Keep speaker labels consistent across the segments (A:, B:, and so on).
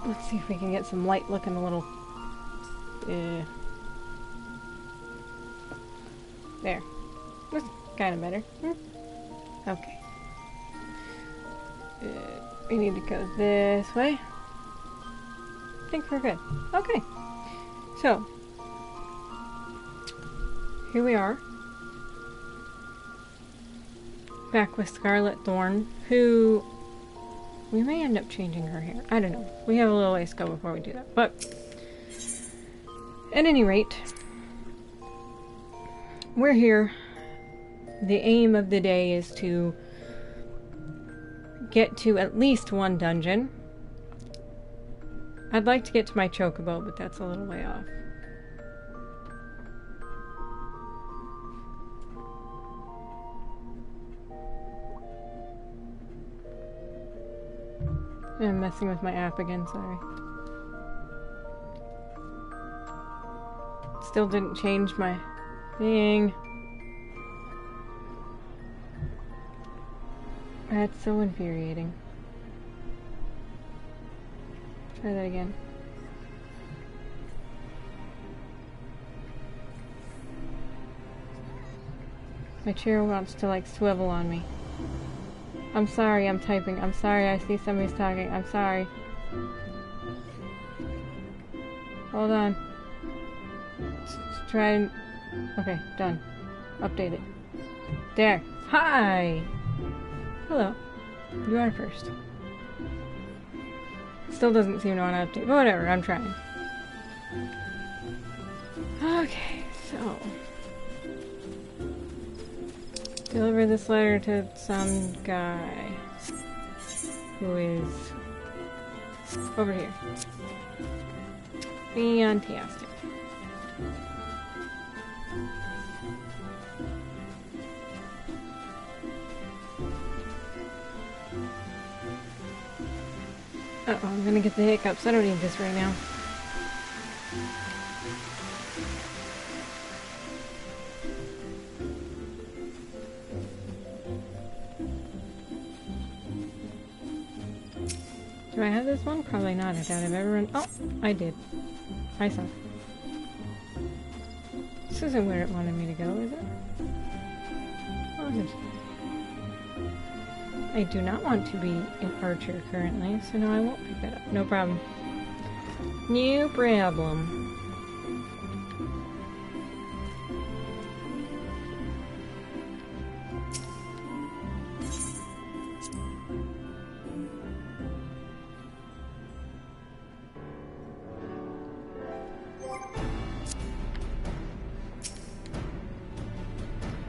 A: Let's see if we can get some light looking a little... There. That's kind of better. Okay. We need to go this way. I think we're good. Okay. So, here we are. Back with Scarlet Thorn, who... we may end up changing her hair. I don't know. We have a little ways to go before we do that. But, at any rate, we're here. The aim of the day is to get to at least one dungeon. I'd like to get to my chocobo, but that's a little way off. I'm messing with my app again, sorry. Still didn't change my thing. That's so infuriating. Try that again. My chair wants to like swivel on me. I'm sorry, I'm typing. I'm sorry, I see somebody's talking. I'm sorry. Hold on. Let's try and... okay, done. Update it. There. Hi! Hello. You are first. Still doesn't seem to want to update. But whatever, I'm trying. Okay, so... deliver this letter to some guy who is over here. Fantastic. Uh-oh, I'm gonna get the hiccups. I don't need this right now. Do I have this one? Probably not. I doubt I've ever run. Oh, I did. I saw. This isn't where it wanted me to go, is it? Oh, it is. I do not want to be an archer currently, so no, I won't pick that up. No problem. No problem.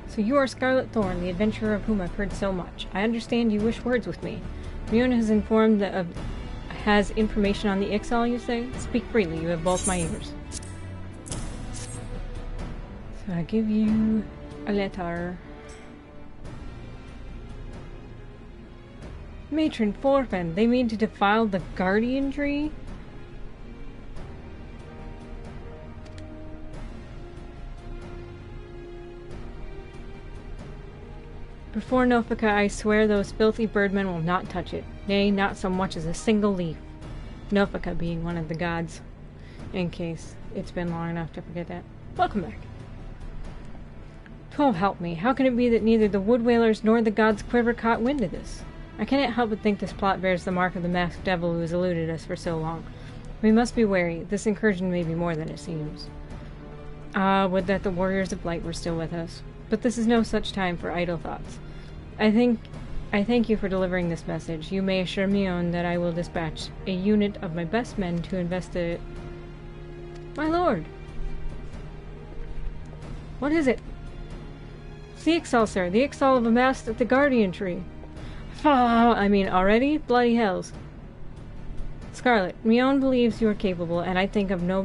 A: So you are Scarlet Thorn, the adventurer of whom I've heard so much. I understand you wish words with me. Mion has informed that has information on the Ixal, you say? Speak freely, you have both my ears. So I give you a letter. Matron Forfan, they mean to defile the guardian tree? Before Nofika, I swear those filthy birdmen will not touch it. Nay, not so much as a single leaf. Nofika being one of the gods. In case it's been long enough to forget that. Welcome back. 12 help me. How can it be that neither the wood whalers nor the gods' quiver caught wind of this? I cannot help but think this plot bears the mark of the masked devil who has eluded us for so long. We must be wary. This incursion may be more than it seems. Ah, would that the warriors of light were still with us. But this is no such time for idle thoughts. I thank you for delivering this message. You may assure Mion that I will dispatch a unit of my best men to investigate... My lord! What is it? It's the Ixal, sir. The Ixal of amassed at the guardian tree. Already? Bloody hells. Scarlet, Mion believes you are capable, and I think of no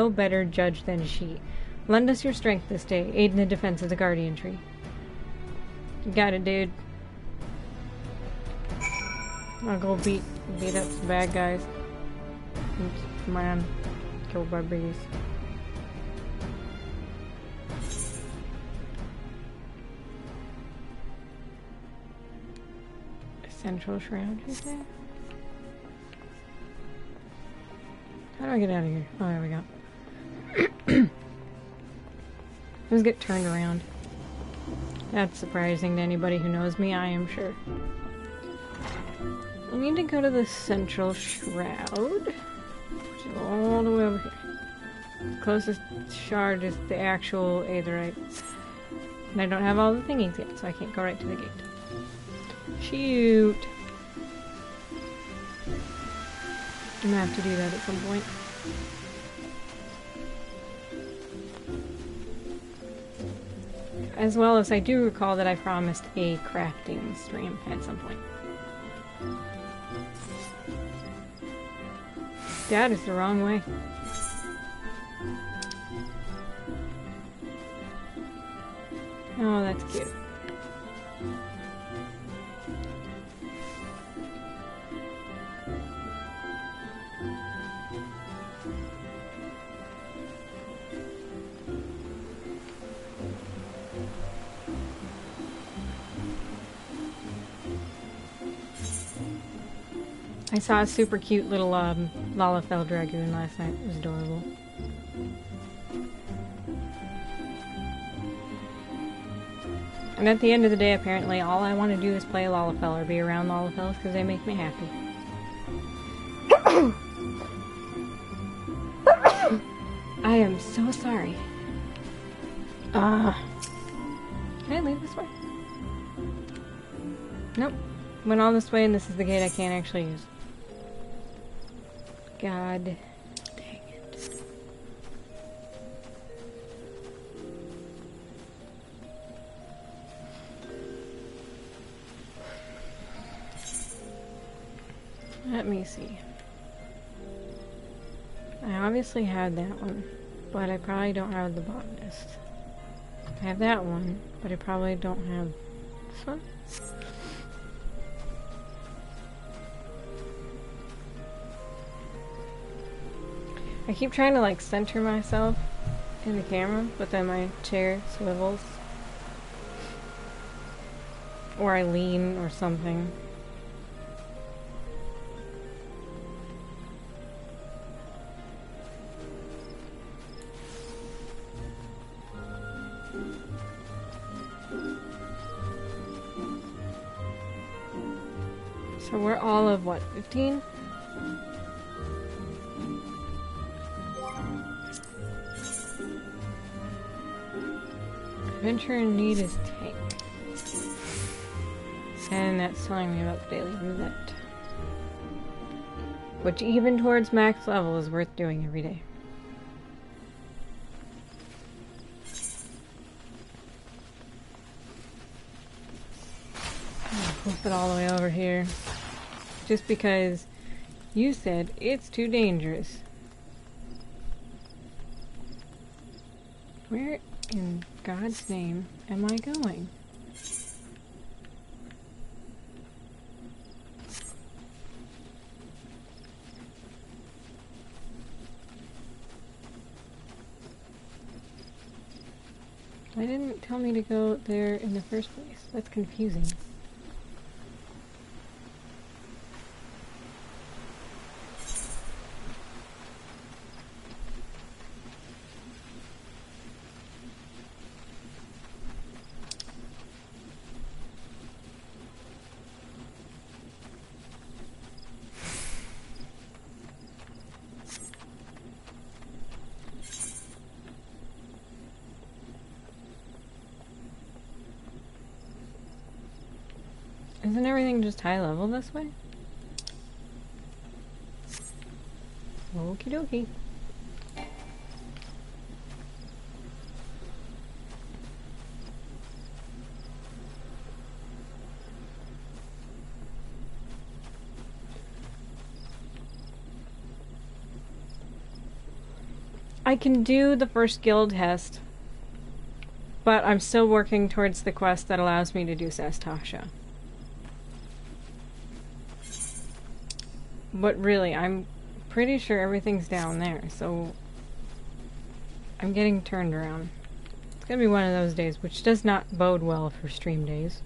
A: better judge than she. Lend us your strength this day. Aid in the defense of the guardian tree. You got it, dude. I'll go beat up some bad guys. Oops, man. Killed by bees. Central shroud, you say? How do I get out of here? Oh, there we go. Let's get turned around. That's surprising to anybody who knows me, I am sure. I need to go to the central shroud, which is all the way over here. The closest shard is the actual aetherite. And I don't have all the thingies yet, so I can't go right to the gate. Shoot! I'm gonna have to do that at some point. As well as I do recall that I promised a crafting stream at some point. That is the wrong way. Oh, that's cute. I saw a super cute little Lalafell Dragoon last night. It was adorable. And at the end of the day, apparently, all I want to do is play Lalafell or be around Lalafells because they make me happy. I am so sorry. Can I leave this way? Nope. Went all this way and this is the gate I can't actually use. God dang it. Let me see. I obviously had that one, but I probably don't have the botanist. I have that one, but I probably don't have this one. I keep trying to like center myself in the camera, but then my chair swivels. Or I lean or something. So we're all of what, 15? Adventure in need is tank. And that's telling me about the daily roulette. Which even towards max level is worth doing every day. I'll flip it all the way over here. Just because you said it's too dangerous. Where in God's name am I going? Why didn't it tell me to go there in the first place? That's confusing. Isn't everything just high level this way? Okie dokie. I can do the first guild test, but I'm still working towards the quest that allows me to do Sastasha. But really, I'm pretty sure everything's down there, so I'm getting turned around. It's gonna be one of those days, which does not bode well for stream days.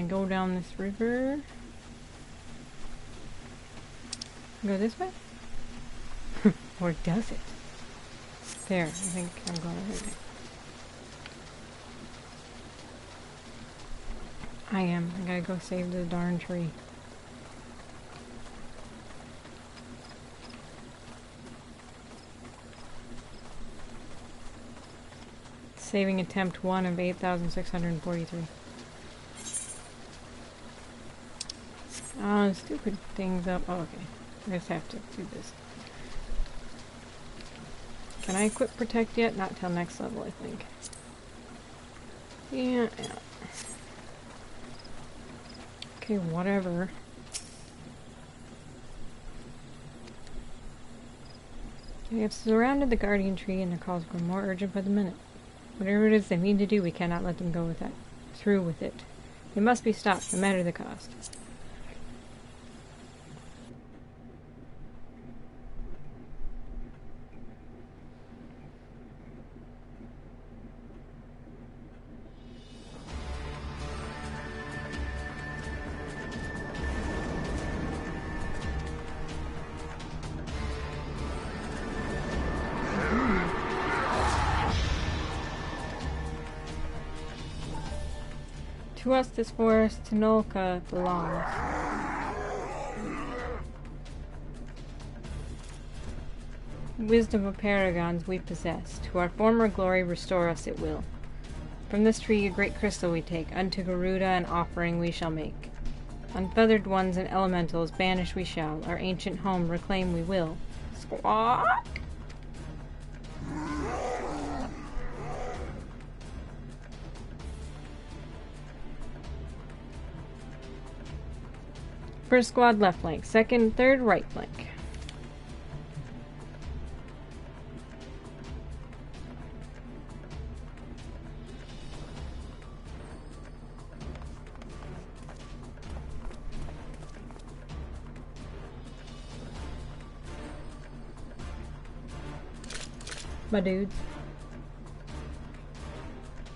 A: go down this river. Go this way? Or does it? There, I think I'm going right there. I am. I gotta go save the darn tree. Saving attempt 1 of 8,643. Oh, stupid things up. Oh, okay. I just have to do this. Can I equip protect yet? Not till next level, I think. Yeah. Okay, whatever. We have surrounded the guardian tree and their calls grow more urgent by the minute. Whatever it is they mean to do, we cannot let them go with that. Through with it. They must be stopped, no matter the cost. To us this forest, to Nolka, belongs. Wisdom of paragons we possess. To our former glory restore us it will. From this tree a great crystal we take. Unto Garuda an offering we shall make. Unfeathered ones and elementals banish we shall. Our ancient home reclaim we will. Squawk! First squad left flank, second, third right flank. My dudes.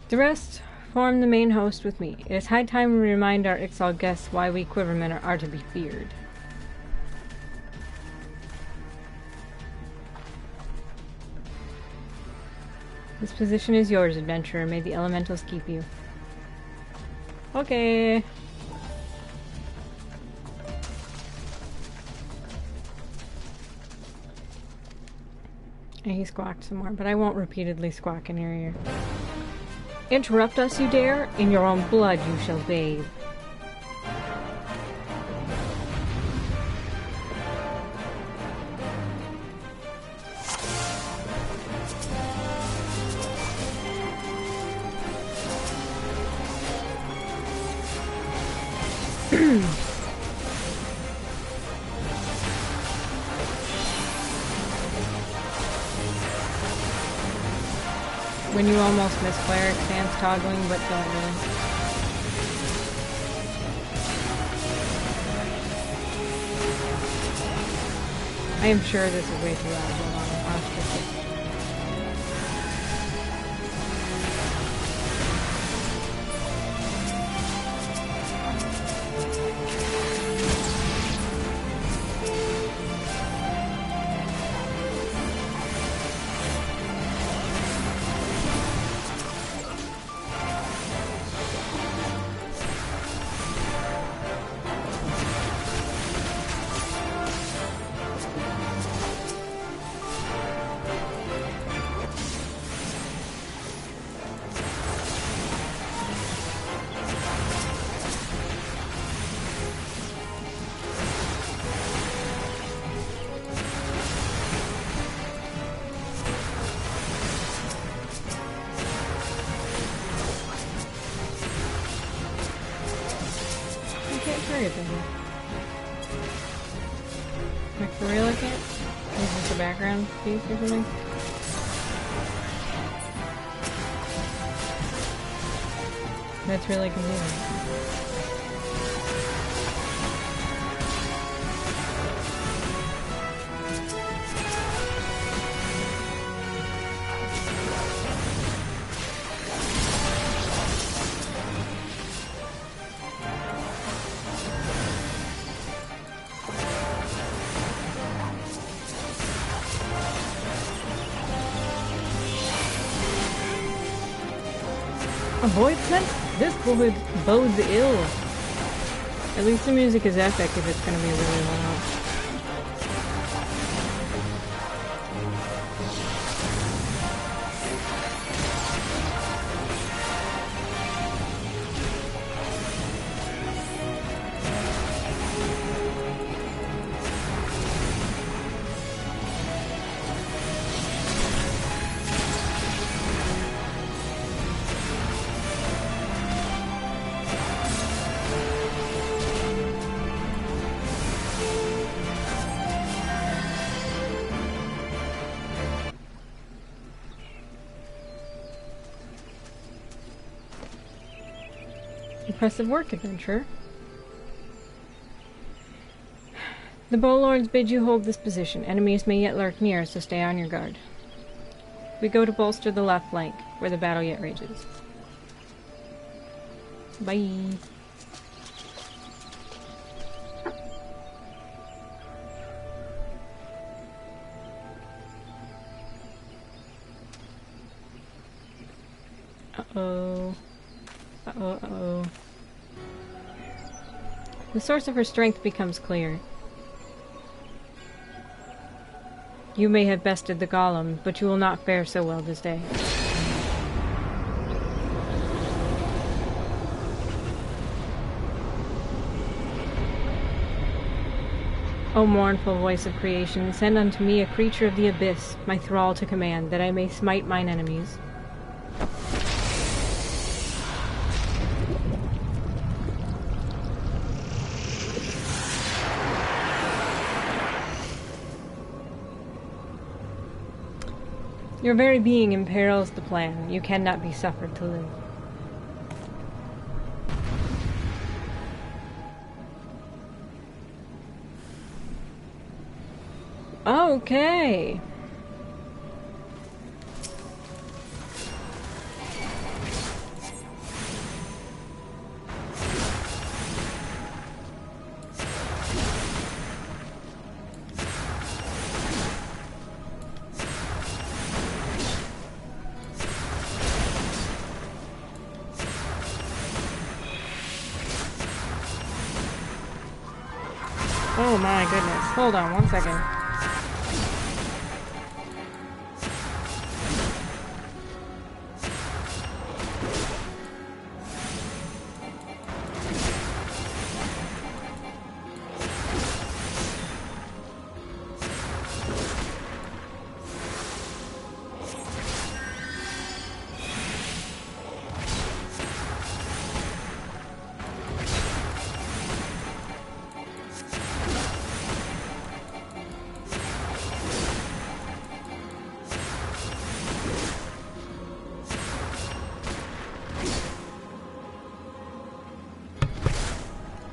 A: The rest form the main host with me. It is high time we remind our Ixal guests why we Quivermen are to be feared. This position is yours, adventurer. May the elementals keep you. Okay. And he squawked some more, but I won't repeatedly squawk in your ear. Interrupt us, you dare? In your own blood you shall bathe. When you almost miss cleric stance toggling, but don't really. I am sure this is way too loud. Hold on, I'll skip it. Like for real I can't? Is this a background piece or something? That's really convenient. Avoid sense? This bodes ill. At least the music is epic if it's gonna be really loud. Impressive work, adventurer. The Bowlords bid you hold this position. Enemies may yet lurk near, so stay on your guard. We go to bolster the left flank, where the battle yet rages. Bye. Uh-oh. Uh-oh, uh-oh. The source of her strength becomes clear. You may have bested the golem, but you will not fare so well this day. O mournful voice of creation, send unto me a creature of the abyss, my thrall to command, that I may smite mine enemies. Your very being imperils the plan. You cannot be suffered to live. Okay. Oh my goodness. Hold on one second.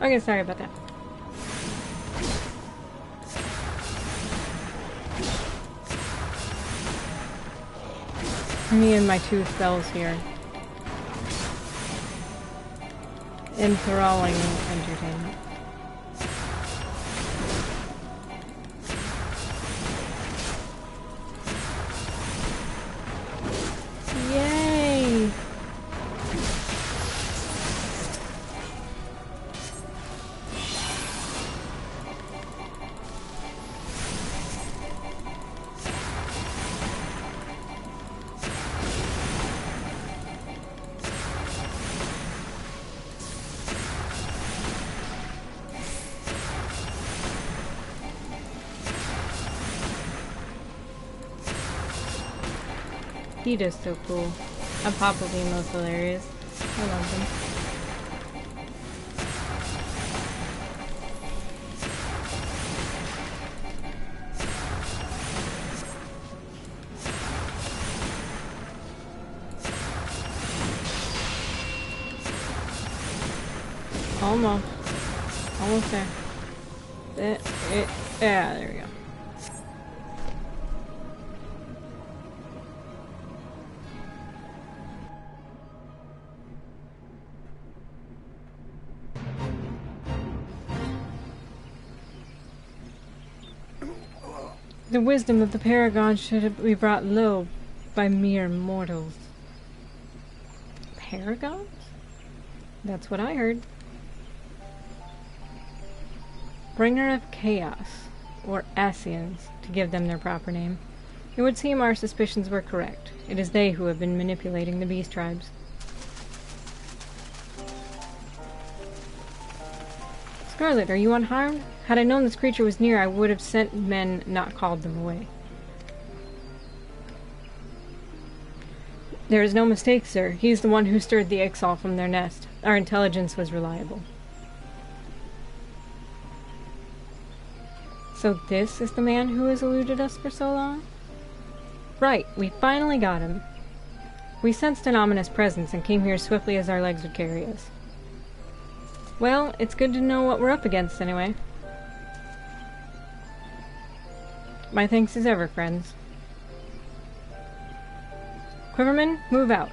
A: Okay, sorry about that. Me and my two spells here. Enthralling entertainment. Yay! He does so cool. I'm probably most hilarious. I love him. Almost. Almost there. Yeah, there we go. The wisdom of the Paragon should be brought low by mere mortals. Paragons? That's what I heard. Bringer of Chaos, or Asians, to give them their proper name. It would seem our suspicions were correct. It is they who have been manipulating the beast tribes. Scarlet, are you unharmed? Had I known this creature was near, I would have sent men, not called them away. There is no mistake, sir. He is the one who stirred the Ixal from their nest. Our intelligence was reliable. So this is the man who has eluded us for so long? Right, we finally got him. We sensed an ominous presence and came here as swiftly as our legs would carry us. Well, it's good to know what we're up against anyway. My thanks as ever, friends. Quiverman, move out.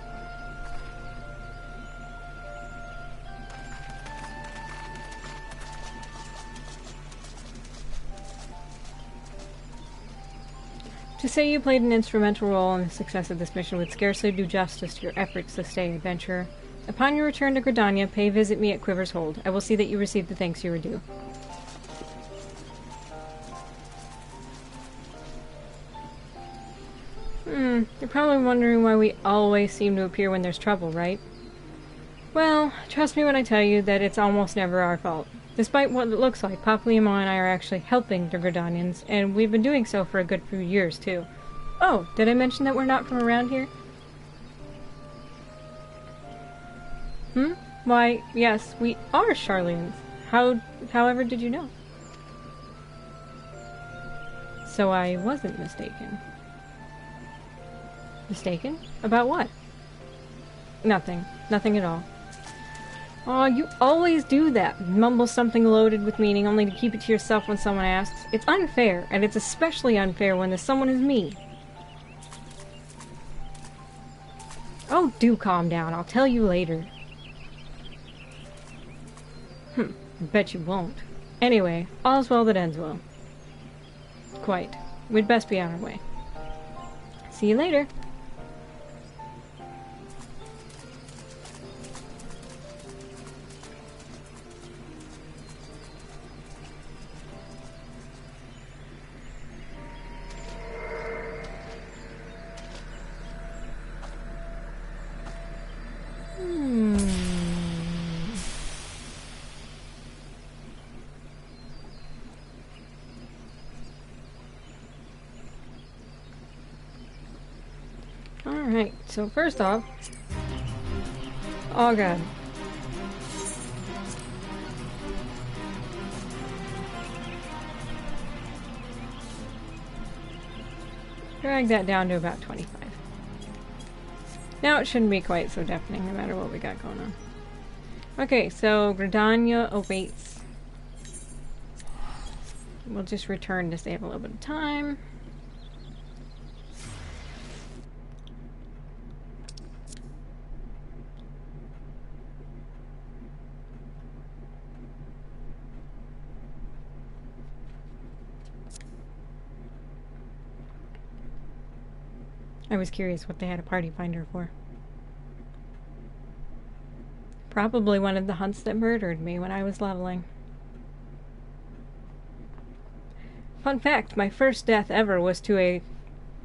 A: To say you played an instrumental role in the success of this mission would scarcely do justice to your efforts this day, adventurer. Upon your return to Gridania, pay visit me at Quiver's Hold. I will see that you receive the thanks you are due. You're probably wondering why we always seem to appear when there's trouble, right? Well, trust me when I tell you that it's almost never our fault. Despite what it looks like, Papalyamon and I are actually helping the Gridanians, and we've been doing so for a good few years, too. Oh, did I mention that we're not from around here? Why, yes, we are Charlians. However did you know? So I wasn't mistaken. Mistaken? About what? Nothing. Nothing at all. Aw, you always do that. Mumble something loaded with meaning only to keep it to yourself when someone asks. It's unfair, and it's especially unfair when the someone is me. Oh, do calm down. I'll tell you later. I bet you won't. Anyway, all's well that ends well. Quite. We'd best be on our way. See you later. Alright, so first off... Oh god. Drag that down to about 25. Now it shouldn't be quite so deafening, no matter what we got going on. Okay, so Gridania awaits. We'll just return to save a little bit of time. I was curious what they had a party finder for. Probably one of the hunts that murdered me when I was leveling. Fun fact, my first death ever was to a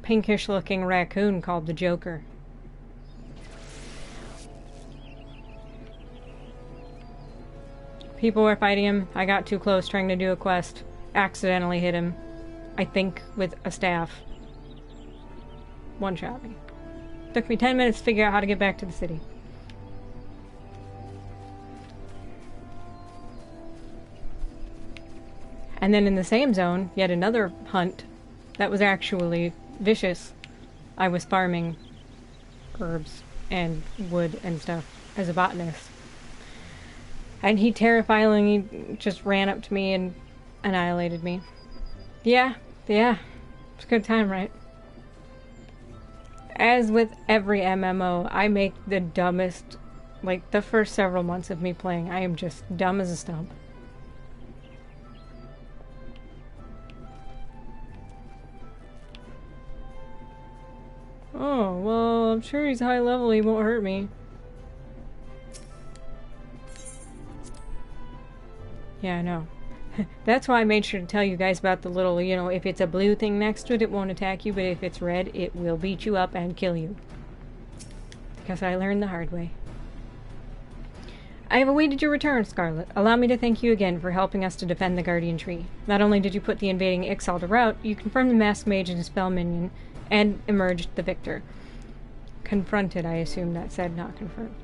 A: pinkish-looking raccoon called the Joker. People were fighting him. I got too close trying to do a quest. Accidentally hit him. I think with a staff. One-shot me. Took me 10 minutes to figure out how to get back to the city. And then in the same zone, yet another hunt that was actually vicious. I was farming herbs and wood and stuff as a botanist. And he terrifyingly just ran up to me and annihilated me. Yeah. It's a good time, right? As with every MMO, I make the dumbest, like, the first several months of me playing, I am just dumb as a stump. Oh, well, I'm sure he's high level, he won't hurt me. Yeah, I know. That's why I made sure to tell you guys about the little, if it's a blue thing next to it, it won't attack you, but if it's red, it will beat you up and kill you. Because I learned the hard way. I have awaited your return, Scarlet. Allow me to thank you again for helping us to defend the Guardian Tree. Not only did you put the invading Ixal to rout, you confirmed the Masked Mage and his spell minion, and emerged the victor. Confronted, I assume that said, not confirmed.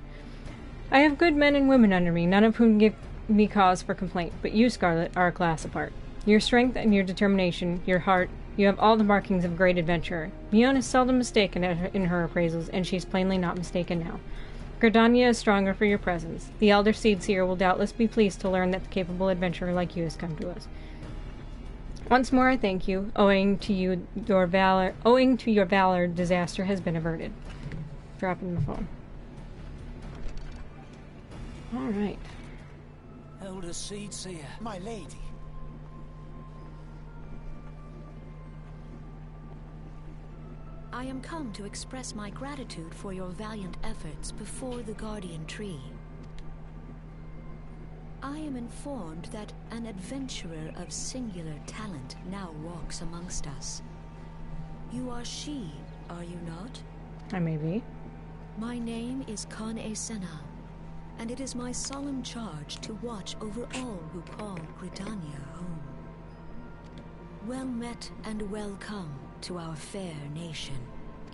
A: I have good men and women under me, none of whom give me cause for complaint, but you, Scarlet, are a class apart. Your strength and your determination, your heart, you have all the markings of a great adventurer. Mion is seldom mistaken in her appraisals, and she is plainly not mistaken now. Gridania is stronger for your presence. The Elder Seedseer will doubtless be pleased to learn that the capable adventurer like you has come to us. Once more I thank you. Owing to your valor, disaster has been averted. Dropping the phone. Alright.
B: Elder Seedseer.
C: My lady.
D: I am come to express my gratitude for your valiant efforts before the Guardian Tree. I am informed that an adventurer of singular talent now walks amongst us. You are she, are you not?
A: I may be.
D: My name is Kane Senna, and it is my solemn charge to watch over all who call Gridania home. Well met and welcome to our fair nation.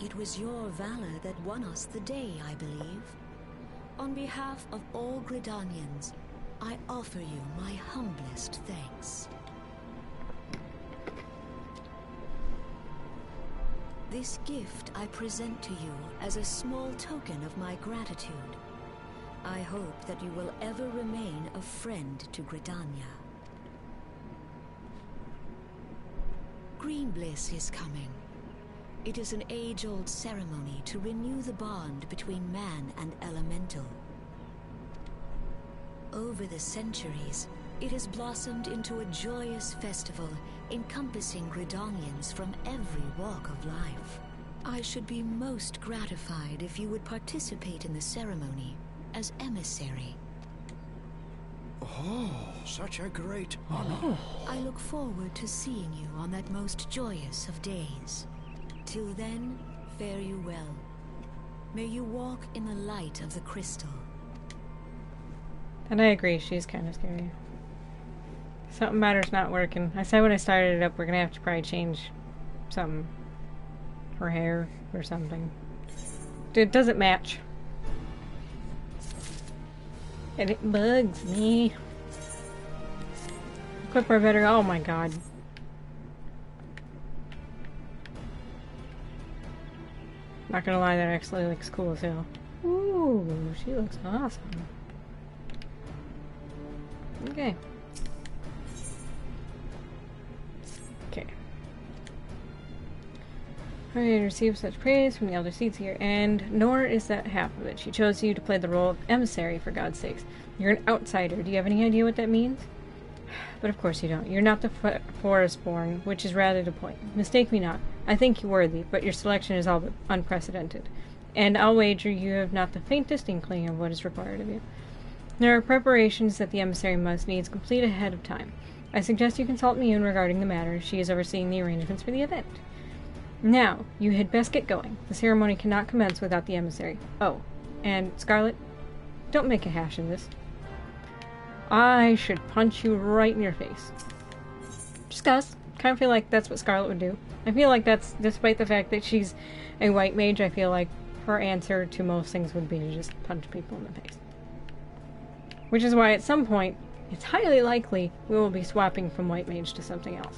D: It was your valor that won us the day, I believe. On behalf of all Gridanians, I offer you my humblest thanks. This gift I present to you as a small token of my gratitude. I hope that you will ever remain a friend to Gridania. Greenbliss is coming. It is an age-old ceremony to renew the bond between man and elemental. Over the centuries, it has blossomed into a joyous festival encompassing Gridanians from every walk of life. I should be most gratified if you would participate in the ceremony as emissary.
C: Oh, such a great honor.
D: I look forward to seeing you on that most joyous of days. Till then, fare you well. May you walk in the light of the crystal.
A: And I agree, she's kind of scary. Something matter's not working. I said when I started it up, we're gonna have to probably change something. Her hair or something. It doesn't match. And it bugs me. Equip her better. Oh my god. Not gonna lie, that actually looks cool as hell. Ooh, she looks awesome. Okay. Okay. Alright, receive such praise from the Elder Seedseer, and nor is that half of it. She chose you to play the role of emissary, for God's sakes. You're an outsider. Do you have any idea what that means? But of course you don't. You're not the forest-born, which is rather the point. Mistake me not. I think you worthy, but your selection is all but unprecedented. And I'll wager you have not the faintest inkling of what is required of you. There are preparations that the emissary must needs complete ahead of time. I suggest you consult Mion regarding the matter. She is overseeing the arrangements for the event. Now, you had best get going. The ceremony cannot commence without the emissary. Oh, and Scarlet, don't make a hash of this. I should punch you right in your face. Just cause. Kind of feel like that's what Scarlet would do. I feel like that's, despite the fact that she's a white mage, I feel like her answer to most things would be to just punch people in the face. Which is why at some point, it's highly likely we will be swapping from white mage to something else.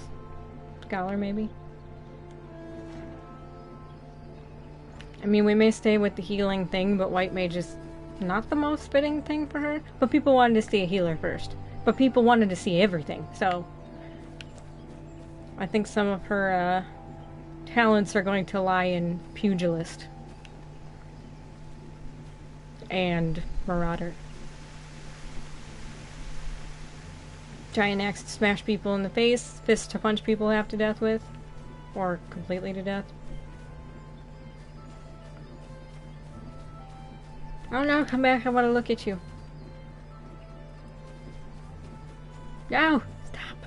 A: Scholar, maybe? I mean, we may stay with the healing thing, but white mage is not the most fitting thing for her. But people wanted to see a healer first. But people wanted to see everything, so I think some of her talents are going to lie in pugilist and marauder. Giant axe to smash people in the face, fist to punch people half to death with, or completely to death. Oh no, come back, I want to look at you. No! Stop!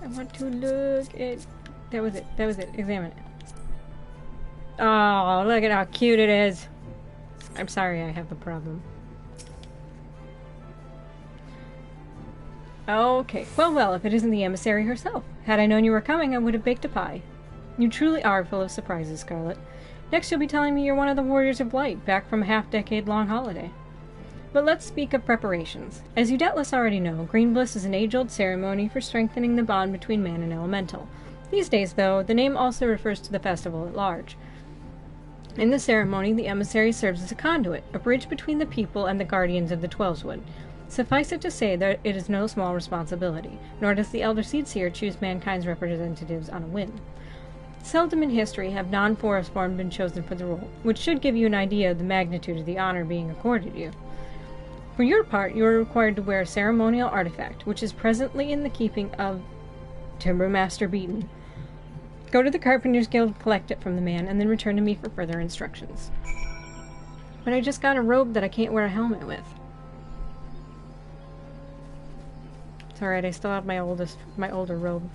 A: I want to look at... That was it. That was it. Examine it. Oh, look at how cute it is. I'm sorry I have a problem. Okay. Well, if it isn't the emissary herself. Had I known you were coming, I would have baked a pie. You truly are full of surprises, Scarlet. Next you'll be telling me you're one of the Warriors of Light, back from a half-decade-long holiday. But let's speak of preparations. As you doubtless already know, Green Bliss is an age-old ceremony for strengthening the bond between man and elemental. These days, though, the name also refers to the festival at large. In the ceremony, the emissary serves as a conduit, a bridge between the people and the guardians of the Twelveswood. Suffice it to say that it is no small responsibility, nor does the Elder Seedseer choose mankind's representatives on a whim. Seldom in history have non-forestborn been chosen for the role, which should give you an idea of the magnitude of the honor being accorded you. For your part, you are required to wear a ceremonial artifact, which is presently in the keeping of Timbermaster Beaton. Go to the Carpenters Guild, collect it from the man, and then return to me for further instructions. But I just got a robe that I can't wear a helmet with. It's alright, I still have my older robe.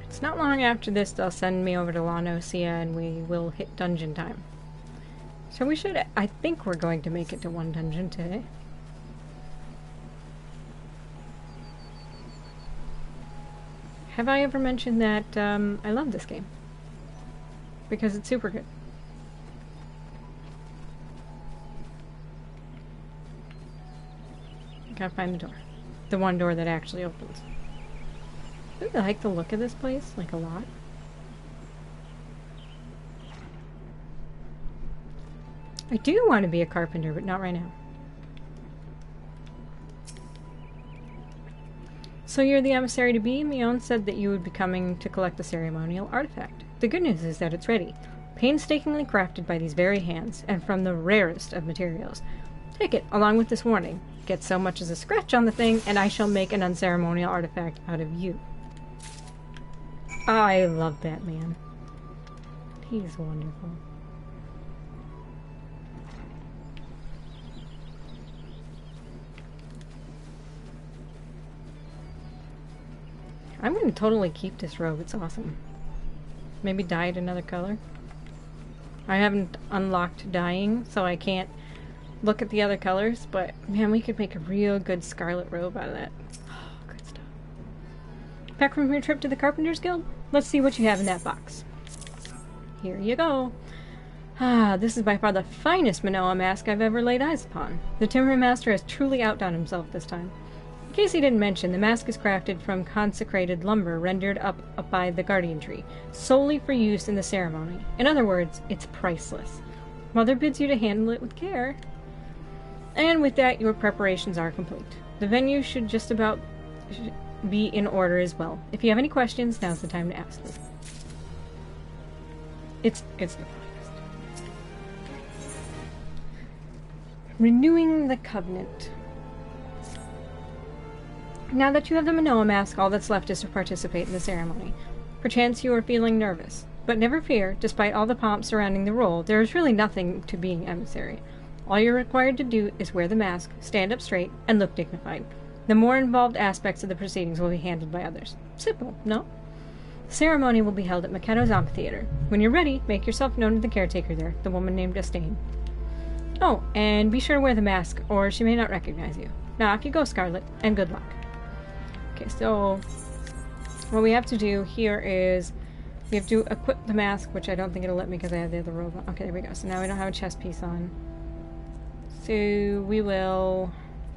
A: It's not long after this they'll send me over to La Nocia and we will hit dungeon time. So I think we're going to make it to one dungeon today. Have I ever mentioned that I love this game? Because it's super good. Gotta find the door. The one door that actually opens. Ooh, I like the look of this place, like a lot. I do want to be a carpenter, but not right now. So you're the emissary to be? Mion said that you would be coming to collect the ceremonial artifact. The good news is that it's ready, painstakingly crafted by these very hands, and from the rarest of materials. Take it, along with this warning. Get so much as a scratch on the thing, and I shall make an unceremonial artifact out of you. I love that man. He's wonderful. I'm going to totally keep this robe. It's awesome. Maybe dye it another color. I haven't unlocked dyeing, so I can't look at the other colors, but man, we could make a real good scarlet robe out of that. Oh, good stuff. Back from your trip to the Carpenters Guild? Let's see what you have in that box. Here you go. Ah, this is by far the finest Manoa mask I've ever laid eyes upon. The Timber Master has truly outdone himself this time. In case he didn't mention, the mask is crafted from consecrated lumber rendered up by the Guardian Tree, solely for use in the ceremony. In other words, it's priceless. Mother bids you to handle it with care. And with that, your preparations are complete. The venue should just about be in order as well. If you have any questions, now's the time to ask them. It's the finest. Renewing the Covenant. Now that you have the Manoa mask, all that's left is to participate in the ceremony. Perchance you are feeling nervous, but never fear, despite all the pomp surrounding the role, there is really nothing to being emissary. All you're required to do is wear the mask, stand up straight, and look dignified. The more involved aspects of the proceedings will be handled by others. Simple, no? The ceremony will be held at Maketo's Amphitheater. When you're ready, make yourself known to the caretaker there, the woman named Estain. Oh, and be sure to wear the mask, or she may not recognize you. Now, off you go, Scarlet, and good luck. Okay, so what we have to do here is we have to equip the mask, which I don't think it'll let me because I have the other robe on. Okay, there we go. So now we don't have a chest piece on. So we will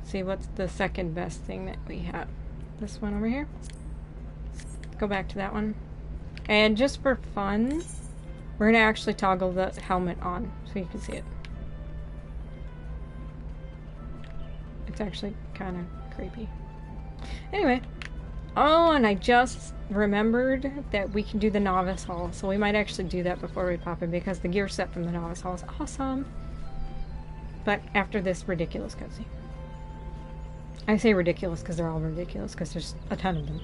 A: see what's the second best thing that we have. This one over here. Go back to that one. And just for fun, we're going to actually toggle the helmet on so you can see it. It's actually kind of creepy. Anyway. Oh, and I just remembered that we can do the Novice Hall, so we might actually do that before we pop in because the gear set from the Novice Hall is awesome. But after this ridiculous cutscene. I say ridiculous because they're all ridiculous because there's a ton of them.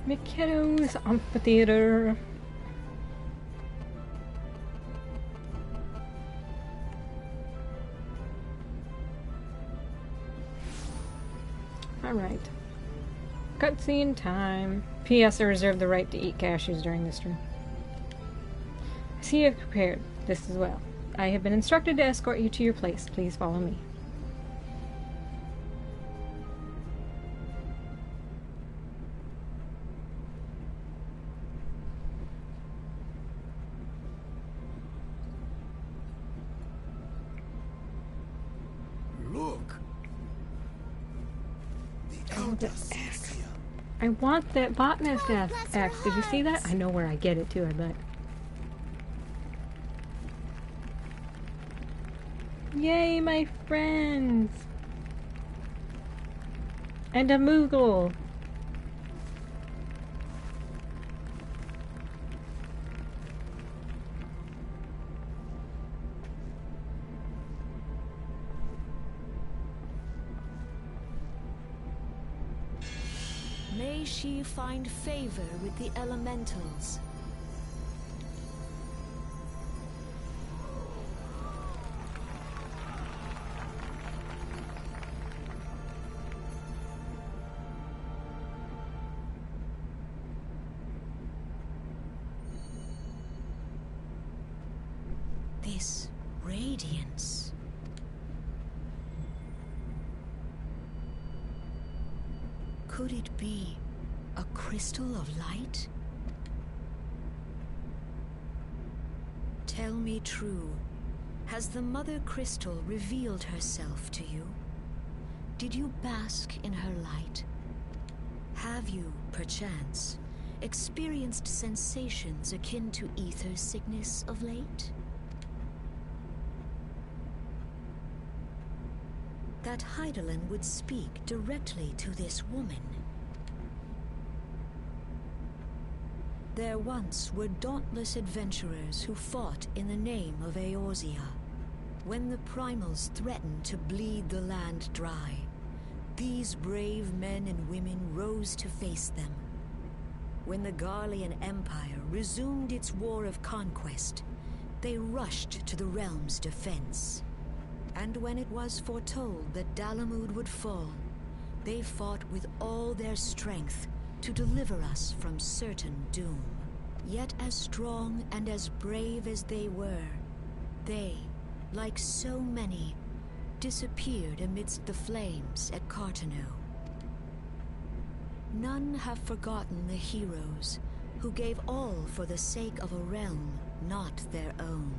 A: Maketo's Amphitheater. Alright. Cutscene time. P.S. I reserve the right to eat cashews during this stream. I see you have prepared this as well. I have been instructed to escort you to your place. Please follow me.
C: Look. The elder sees here.
A: I want that botanist axe. Did you see that? I know where I get it too, I bet. Yay, my friends! And a Moogle!
D: May she find favor with the elementals. This radiance. Could it be a crystal of light? Tell me true. Has the Mother Crystal revealed herself to you? Did you bask in her light? Have you, perchance, experienced sensations akin to ether sickness of late? That Hydaelyn would speak directly to this woman. There once were dauntless adventurers who fought in the name of Eorzea. When the primals threatened to bleed the land dry, these brave men and women rose to face them. When the Garlean Empire resumed its war of conquest, they rushed to the realm's defense. And when it was foretold that Dalamud would fall, they fought with all their strength to deliver us from certain doom. Yet as strong and as brave as they were, they, like so many, disappeared amidst the flames at Carteneau. None have forgotten the heroes who gave all for the sake of a realm not their own.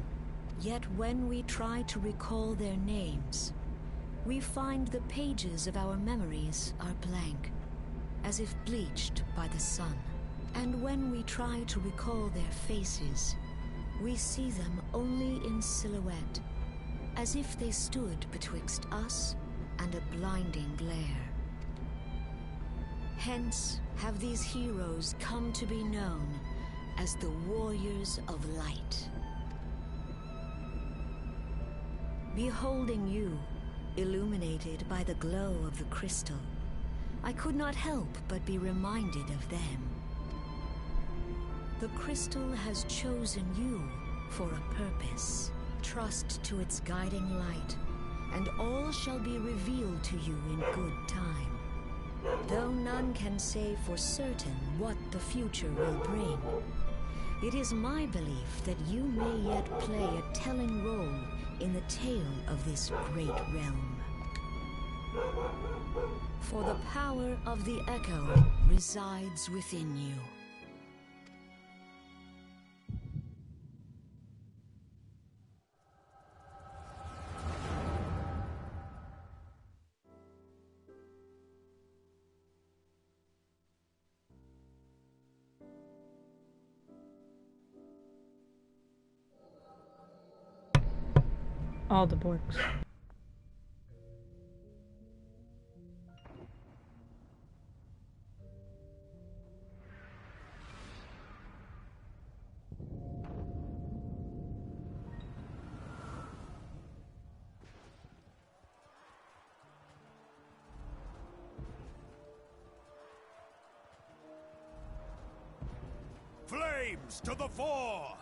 D: Yet when we try to recall their names, we find the pages of our memories are blank, as if bleached by the sun. And when we try to recall their faces, we see them only in silhouette, as if they stood betwixt us and a blinding glare. Hence have these heroes come to be known as the Warriors of Light. Beholding you, illuminated by the glow of the crystal, I could not help but be reminded of them. The crystal has chosen you for a purpose. Trust to its guiding light, and all shall be revealed to you in good time. Though none can say for certain what the future will bring, it is my belief that you may yet play a telling role in the tale of this great realm. For the power of the Echo resides within you.
A: All the borks.
C: Flames to the fore!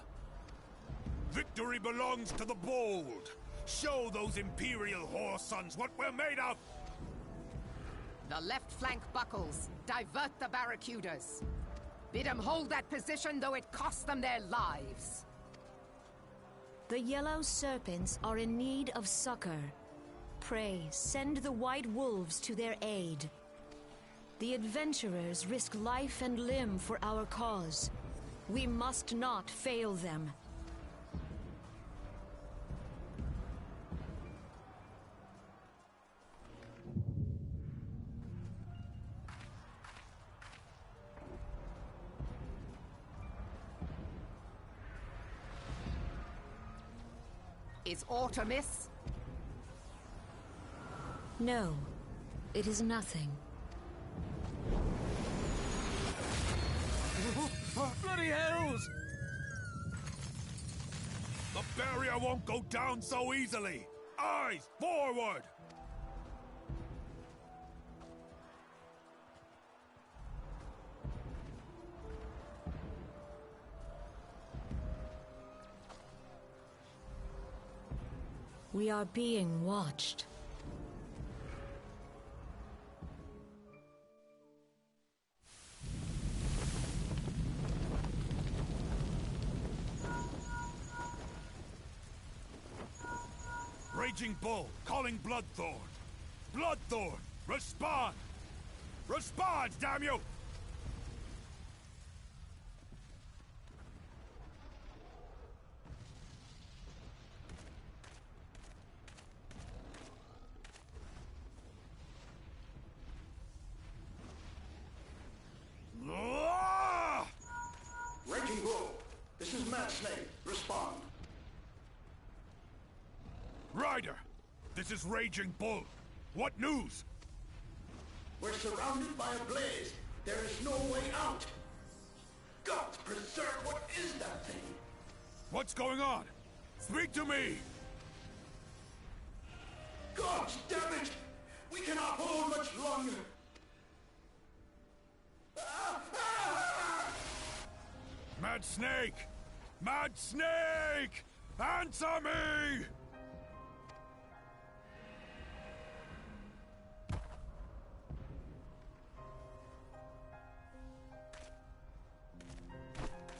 C: Victory belongs to the bold! Show those Imperial whore sons what we're made of!
E: The left flank buckles. Divert the barracudas. Bid them hold that position, though it cost them their lives.
D: The yellow serpents are in need of succor. Pray, send the white wolves to their aid. The adventurers risk life and limb for our cause. We must not fail them.
E: Is aught amiss?
D: No, it is nothing.
C: Bloody hells! The barrier won't go down so easily! Eyes forward!
D: We are being watched.
C: Raging Bull, calling Bloodthorn! Bloodthorn, respond! Respond, damn you!
F: Raging Bull, this is Mad Snake. Respond.
C: Ryder, this is Raging Bull. What news?
F: We're surrounded by a blaze. There is no way out. God preserve, what is that thing?
C: What's going on? Speak to me!
F: God damn it! We cannot hold much longer.
C: Mad Snake! Mad Snake! Answer me!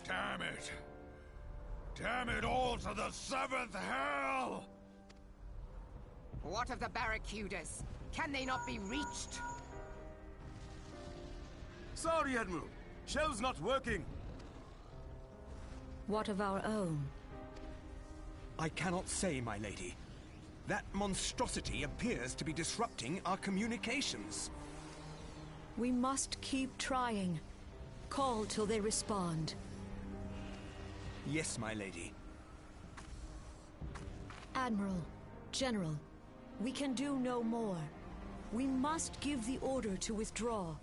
C: Damn it! Damn it all to the seventh hell!
E: What of the barracudas? Can they not be reached?
G: Sorry, Admiral. Shell's not working.
D: What of our own?
H: I cannot say, my lady. That monstrosity appears to be disrupting our communications.
D: We must keep trying. Call till they respond.
H: Yes, my lady.
D: Admiral, General, we can do no more. We must give the order to withdraw.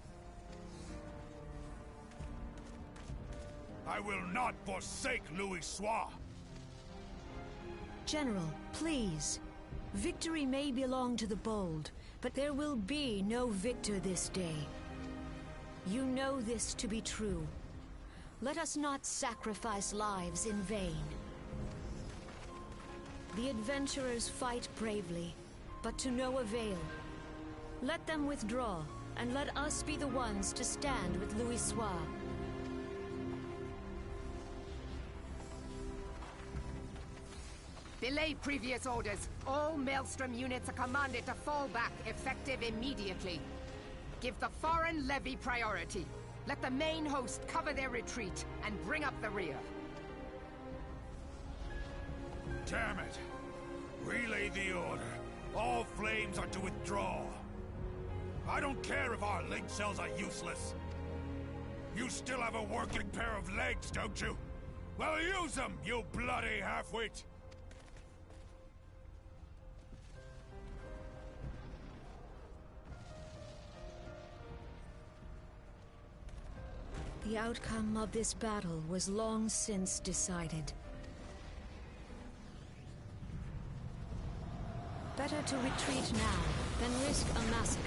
C: I will not forsake Louis Soir.
D: General, please. Victory may belong to the bold, but there will be no victor this day. You know this to be true. Let us not sacrifice lives in vain. The adventurers fight bravely, but to no avail. Let them withdraw, and let us be the ones to stand with Louis Soir.
E: Belay previous orders. All Maelstrom units are commanded to fall back, effective immediately. Give the foreign levy priority. Let the main host cover their retreat and bring up the rear.
C: Damn it! Relay the order. All flames are to withdraw. I don't care if our link cells are useless. You still have a working pair of legs, don't you? Well, use them, you bloody half-wit!
D: The outcome of this battle was long since decided. Better to retreat now than risk a massacre.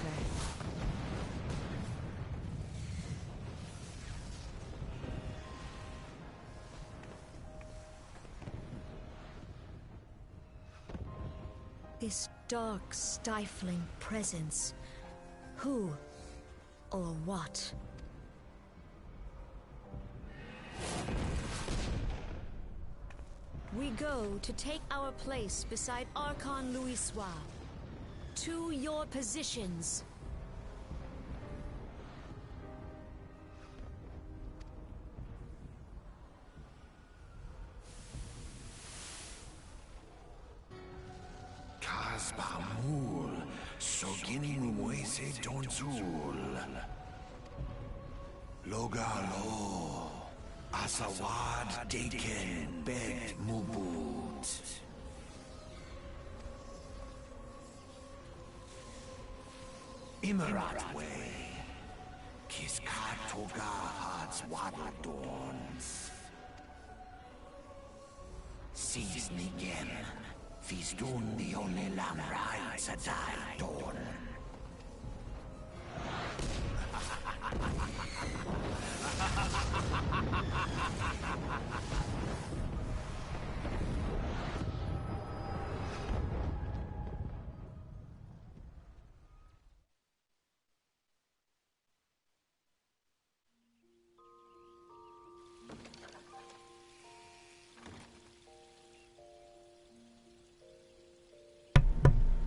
D: This dark, stifling presence. Who or what? We go to take our place beside Archon Louisoix. To your positions.
F: Kasbamul, Soginin Muese Tonsul. Logalo, Asawad Daken Bet Mubut. Imarat Way, Kiskat Toga Hats Wadadorns. Sees Nigen, Fistun the only Lamrai Sadai Dorn.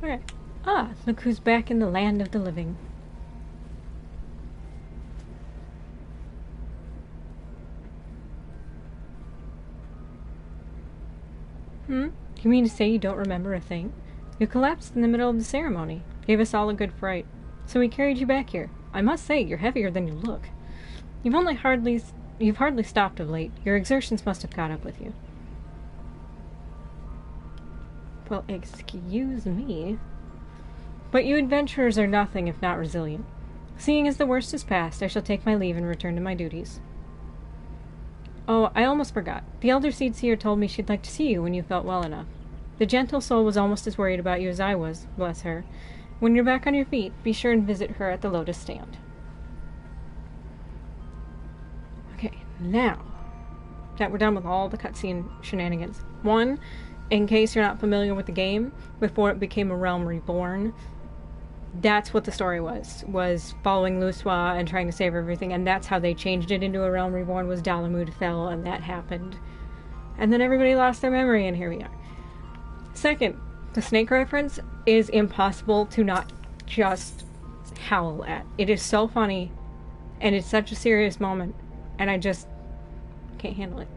A: Alright. Ah, look who's back in the land of the living. You mean to say you don't remember a thing? You collapsed in the middle of the ceremony. Gave us all a good fright. So we carried you back here. I must say, you're heavier than you look. You've hardly stopped of late. Your exertions must have caught up with you. Well, excuse me. But you adventurers are nothing if not resilient. Seeing as the worst is past, I shall take my leave and return to my duties. Oh, I almost forgot. The Elder Seedseer told me she'd like to see you when you felt well enough. The gentle soul was almost as worried about you as I was, bless her. When you're back on your feet, be sure and visit her at the Lotus Stand. Okay, now that we're done with all the cutscene shenanigans. One, in case you're not familiar with the game, before it became a Realm Reborn, that's what the story was following Louisoix and trying to save everything, and that's how they changed it into a Realm Reborn, was Dalamud fell, and that happened. And then everybody lost their memory, and here we are. Second, the snake reference is impossible to not just howl at. It is so funny, and it's such a serious moment, and I just can't handle it.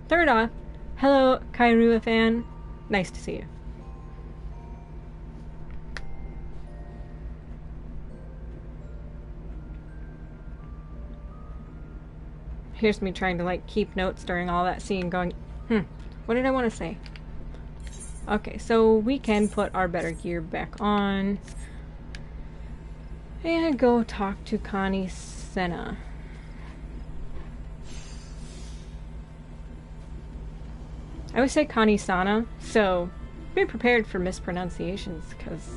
A: Third off, hello, Kairua fan. Nice to see you. Here's me trying to, keep notes during all that scene going, what did I want to say? Okay, so we can put our better gear back on. And go talk to Connie Senna. I always say Connie Sana, so be prepared for mispronunciations, because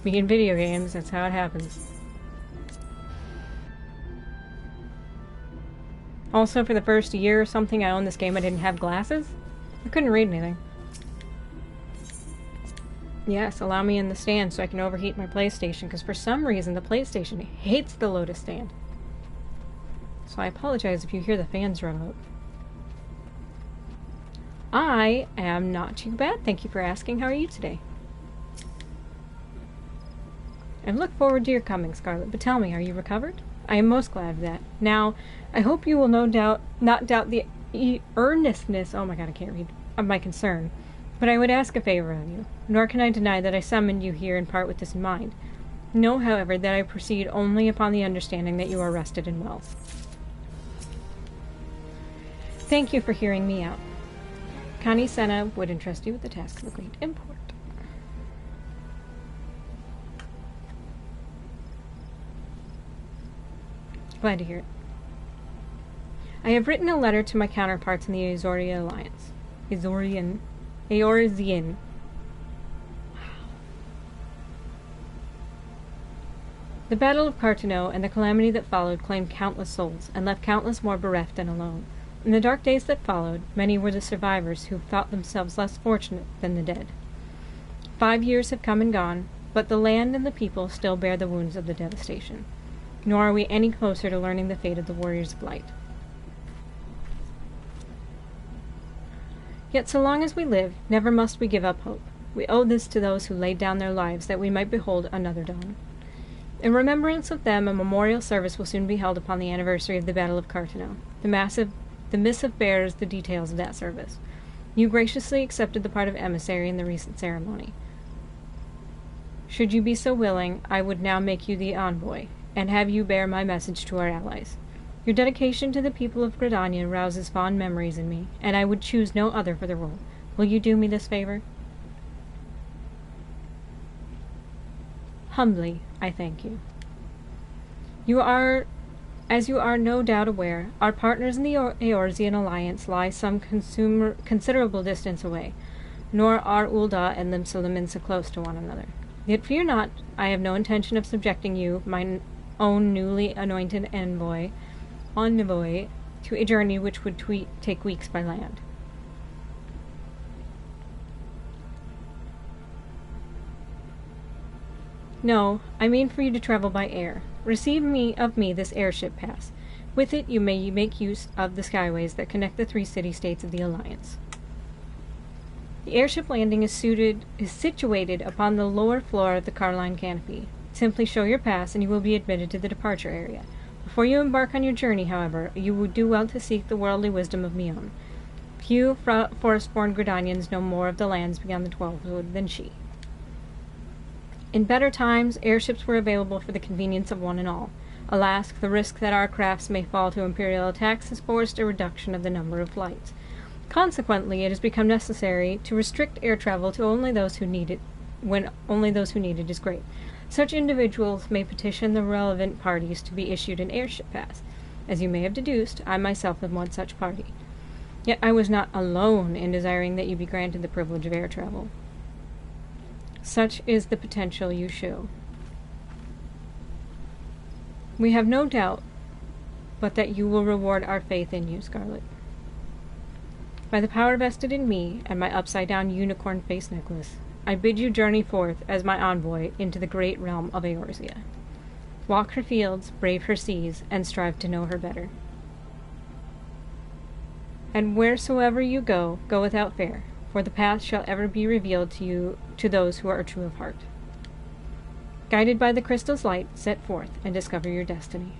A: being in video games, that's how it happens. Also, for the first year or something I owned this game, I didn't have glasses. I couldn't read anything. Yes, allow me in the stand so I can overheat my PlayStation, because for some reason the PlayStation hates the Lotus Stand. So I apologize if you hear the fans remote. I am not too bad. Thank you for asking. How are you today? I look forward to your coming, Scarlet, but tell me, are you recovered? I am most glad of that. Now, I hope you will not doubt the earnestness, oh my god, I can't read, of my concern, but I would ask a favor of you, nor can I deny that I summoned you here in part with this in mind. Know, however, that I proceed only upon the understanding that you are rested and well. Thank you for hearing me out. Connie Senna would entrust you with the task of a great import. Glad to hear it. I have written a letter to my counterparts in the Azorian Alliance. Eorzean. Wow. The Battle of Cartano and the calamity that followed claimed countless souls, and left countless more bereft and alone. In the dark days that followed, many were the survivors who thought themselves less fortunate than the dead. 5 years have come and gone, but the land and the people still bear the wounds of the devastation. Nor are we any closer to learning the fate of the warriors of light. Yet so long as we live, never must we give up hope. We owe this to those who laid down their lives that we might behold another dawn. In remembrance of them, a memorial service will soon be held upon the anniversary of the Battle of Cartano. The missive bears the details of that service. You graciously accepted the part of emissary in the recent ceremony. Should you be so willing, I would now make you the envoy, and have you bear my message to our allies. Your dedication to the people of Gridania rouses fond memories in me, and I would choose no other for the role. Will you do me this favor? Humbly, I thank you. As you are no doubt aware, our partners in the Eorzean alliance lie some considerable distance away, nor are Ul'dah and Limsa so close to one another. Yet fear not, I have no intention of subjecting you, my own newly anointed envoy, to a journey which would take weeks by land. No, I mean for you to travel by air. Receive of me this airship pass. With it you may make use of the skyways that connect the 3 city-states of the Alliance. The airship landing is situated upon the lower floor of the Carline canopy. Simply show your pass and you will be admitted to the departure area. Before you embark on your journey, however, you would do well to seek the worldly wisdom of Mion. Few forest-born Gridanians know more of the lands beyond the 12-wood than she. In better times, airships were available for the convenience of one and all. Alas, the risk that our crafts may fall to Imperial attacks has forced a reduction of the number of flights. Consequently, it has become necessary to restrict air travel to only those who need it, when only those who need it is great. Such individuals may petition the relevant parties to be issued an airship pass. As you may have deduced, I myself am one such party. Yet I was not alone in desiring that you be granted the privilege of air travel. Such is the potential you show. We have no doubt but that you will reward our faith in you, Scarlet. By the power vested in me and my upside-down unicorn face necklace, I bid you journey forth as my envoy into the great realm of Eorzea. Walk her fields, brave her seas, and strive to know her better. And wheresoever you go, go without fear, for the path shall ever be revealed to you, to those who are true of heart. Guided by the crystal's light, set forth and discover your destiny.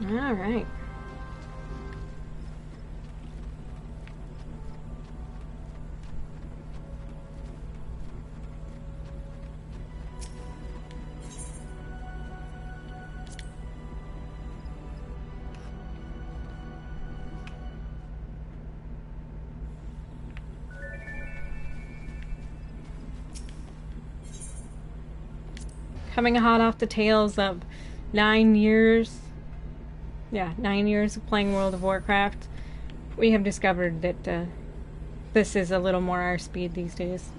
A: All right. Coming hot off the tails of 9 years. Yeah, 9 years of playing World of Warcraft. We have discovered that this is a little more our speed these days.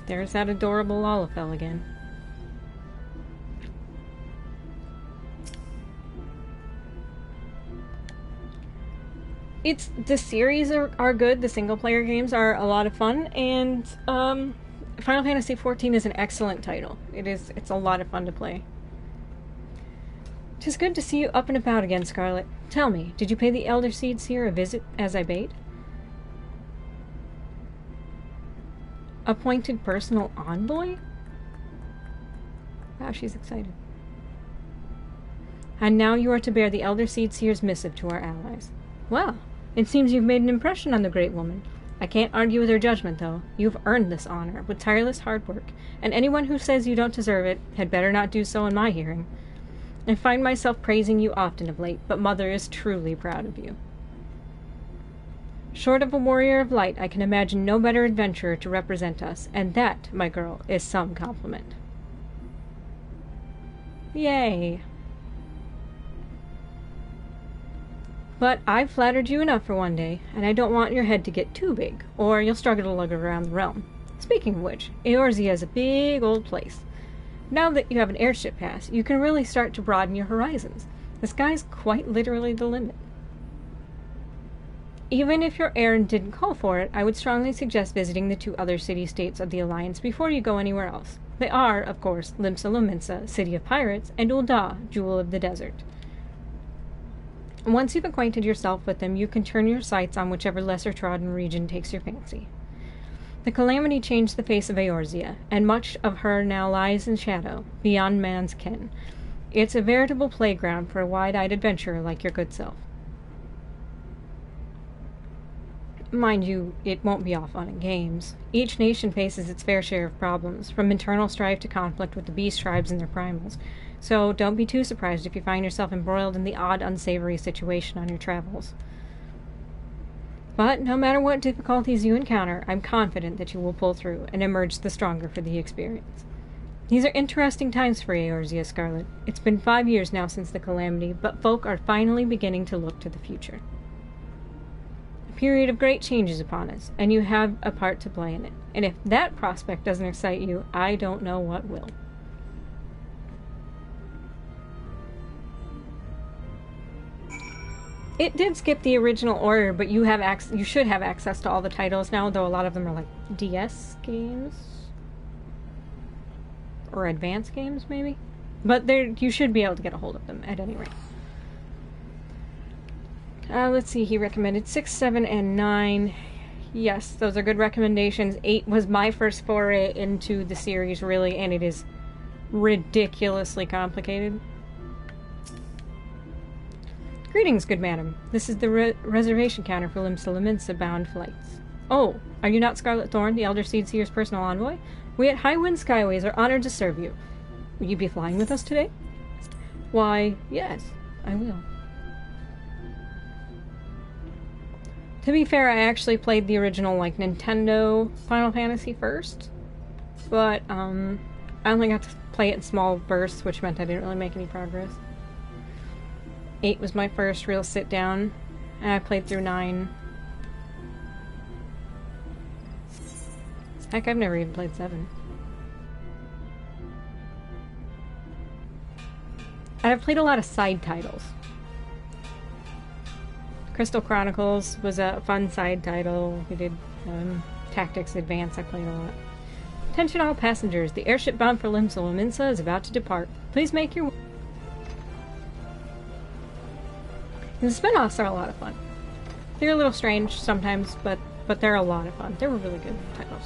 A: There's that adorable Lalafell again. The series are good, the single-player games are a lot of fun, and Final Fantasy XIV is an excellent title. It's a lot of fun to play. 'Tis good to see you up and about again, Scarlet. Tell me, did you pay the Elder Seed Seer a visit as I bade? Appointed personal envoy? Wow, she's excited. And now you are to bear the Elder Seed Seer's missive to our allies. Well, it seems you've made an impression on the great woman. I can't argue with her judgment, though. You've earned this honor with tireless hard work, and anyone who says you don't deserve it had better not do so in my hearing. I find myself praising you often of late, but Mother is truly proud of you. Short of a warrior of light, I can imagine no better adventurer to represent us, and that, my girl, is some compliment. Yay! But I've flattered you enough for one day, and I don't want your head to get too big, or you'll struggle to lug around the realm. Speaking of which, Eorzea is a big old place. Now that you have an airship pass, you can really start to broaden your horizons. The sky's quite literally the limit. Even if your errand didn't call for it, I would strongly suggest visiting the 2 other city-states of the Alliance before you go anywhere else. They are, of course, Limsa Lominsa, City of Pirates, and Ul'dah, Jewel of the Desert. Once you've acquainted yourself with them, you can turn your sights on whichever lesser-trodden region takes your fancy. The calamity changed the face of Eorzea, and much of her now lies in shadow, beyond man's ken. It's a veritable playground for a wide-eyed adventurer like your good self. Mind you, it won't be all fun and games. Each nation faces its fair share of problems, from internal strife to conflict with the beast tribes and their primals, so don't be too surprised if you find yourself embroiled in the odd, unsavory situation on your travels. But no matter what difficulties you encounter, I'm confident that you will pull through and emerge the stronger for the experience. These are interesting times for Eorzea, Scarlet. It's been 5 years now since the calamity, but folk are finally beginning to look to the future. A period of great change is upon us, and you have a part to play in it. And if that prospect doesn't excite you, I don't know what will. It did skip the original order, but you should have access to all the titles now, though a lot of them are like DS games. Or advanced games, maybe? But you should be able to get a hold of them, at any rate. Let's see, he recommended 6, 7, and 9. Yes, those are good recommendations. 8 was my first foray into the series, really, and it is ridiculously complicated. Greetings, good madam. This is the reservation counter for Limsa Lominsa bound flights. Oh, are you not Scarlet Thorn, the Elder Seedseer's personal envoy? We at High Wind Skyways are honored to serve you. Will you be flying with us today? Why, yes, I will. To be fair, I actually played the original, Nintendo Final Fantasy first. But, I only got to play it in small bursts, which meant I didn't really make any progress. 8 was my first real sit-down, and I played through 9. Heck, I've never even played 7. And I've played a lot of side titles. Crystal Chronicles was a fun side title. We did Tactics Advance, I played a lot. Attention all passengers, the airship bound for Limsa Lominsa is about to depart. Please make your... The spin-offs are a lot of fun. They're a little strange sometimes, but they're a lot of fun. They were really good titles.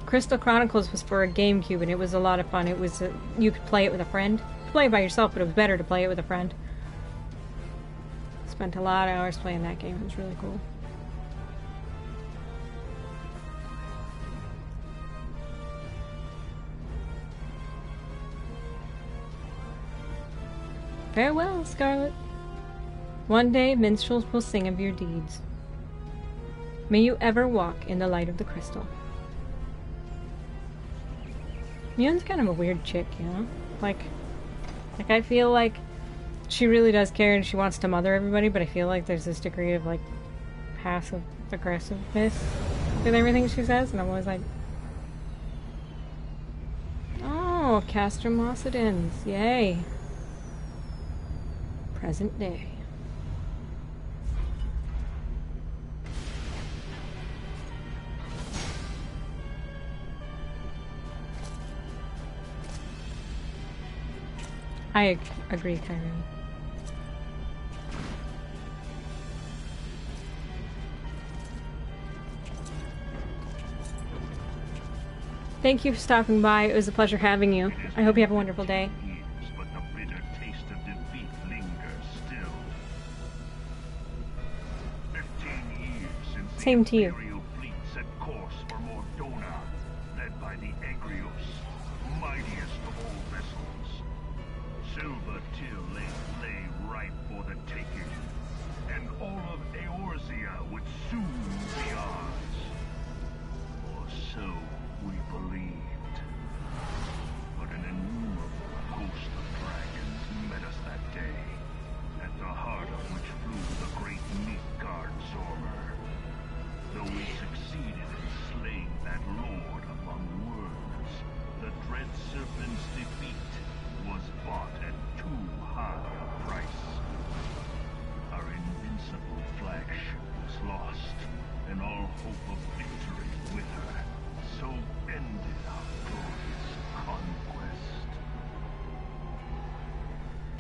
A: Crystal Chronicles was for a GameCube, and it was a lot of fun. It was you could play it with a friend. You could play it by yourself, but it was better to play it with a friend. Spent a lot of hours playing that game. It was really cool. Farewell, Scarlet. One day, minstrels will sing of your deeds. May you ever walk in the light of the crystal. Mion's kind of a weird chick, you know? Like I feel like she really does care and she wants to mother everybody, but I feel like there's this degree of, passive aggressiveness with everything she says, and I'm always like... Oh, Castrum Occidens. Yay. Present day. I agree, Kyrie. Thank you for stopping by. It was a pleasure having you. I hope you have a wonderful day.
F: But the bitter taste of defeat lingers still. 15 years since
A: Same
F: the
A: to you.
F: Imperial fleet set course for Mordona, led by the Egrios, mightiest of all vessels. Silver Till lay ripe for the taking, and all of Eorzea would soon be ours. Or so we believed. But an innumerable host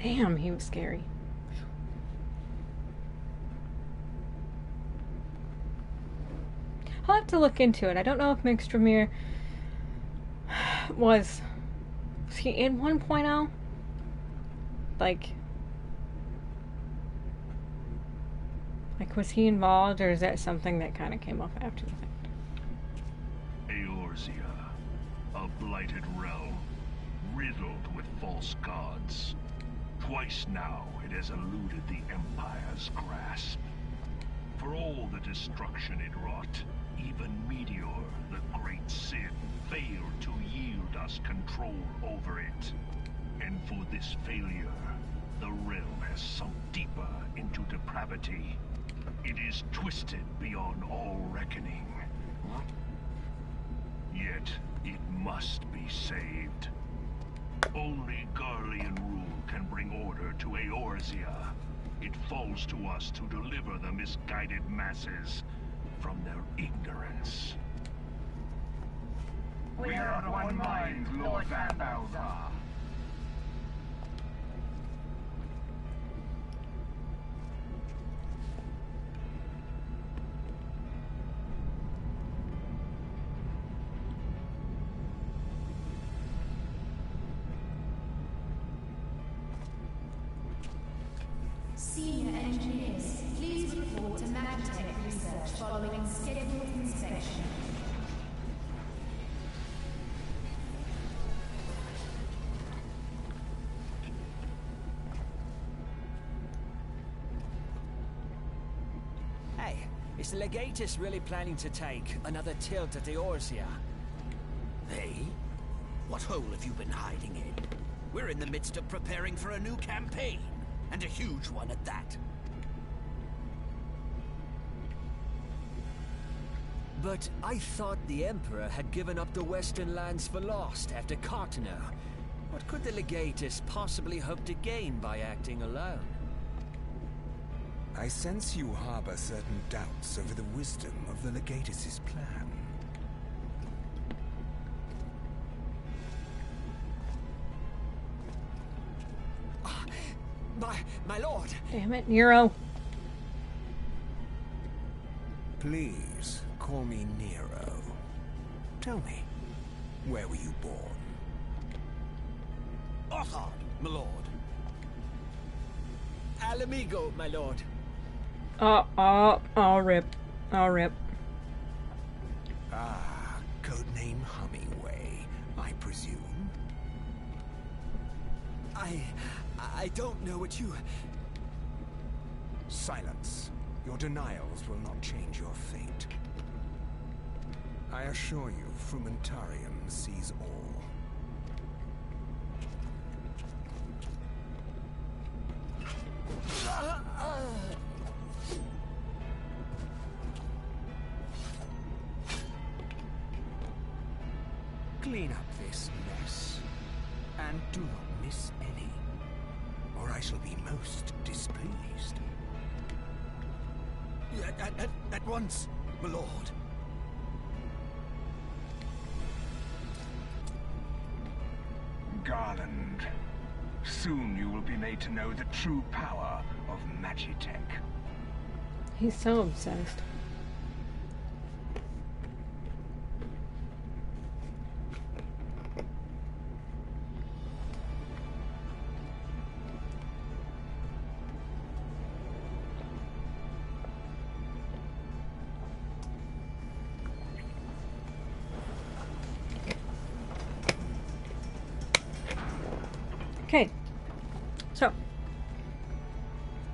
A: Damn, he was scary. I'll have to look into it. I don't know if Mixtramir was he in 1.0? Like, was he involved, or is that something that kind of came up after the fact?
F: Eorzea, a blighted realm, riddled with false gods. Twice now it has eluded the Empire's grasp. For all the destruction it wrought, even Meteor, the great sin, failed to yield us control over it. And for this failure, the realm has sunk deeper into depravity. It is twisted beyond all reckoning. Yet, it must be saved. Only Garlean rule can bring order to Eorzea. It falls to us to deliver the misguided masses from their ignorance.
I: We are of one mind, Lord Van Balthar.
J: Senior engineers, please report to Magitech research following scheduled inspection.
B: Hey, is the Legatus really planning to take another tilt at Eorzea?
K: Hey? What hole have you been hiding in? We're in the midst of preparing for a new campaign. And a huge one at that.
B: But I thought the Emperor had given up the Western lands for lost after Carteneau. What could the Legatus possibly hope to gain by acting alone?
H: I sense you harbor certain doubts over the wisdom of the Legatus' plan.
B: My lord!
A: Damn it, Nero.
H: Please, call me Nero. Tell me, where were you born?
K: Othard, my lord.
B: Alamigo, my lord.
A: I'll rip. I'll rip.
H: Ah, codename Hummingway, I presume.
B: I don't know what you...
H: Silence. Your denials will not change your fate. I assure you, Frumentarium sees all. Clean up this mess, and do not miss any, or I shall be most displeased.
K: At once, my lord.
L: Garland, soon you will be made to know the true power of Magitech.
A: He's so obsessed. Okay, so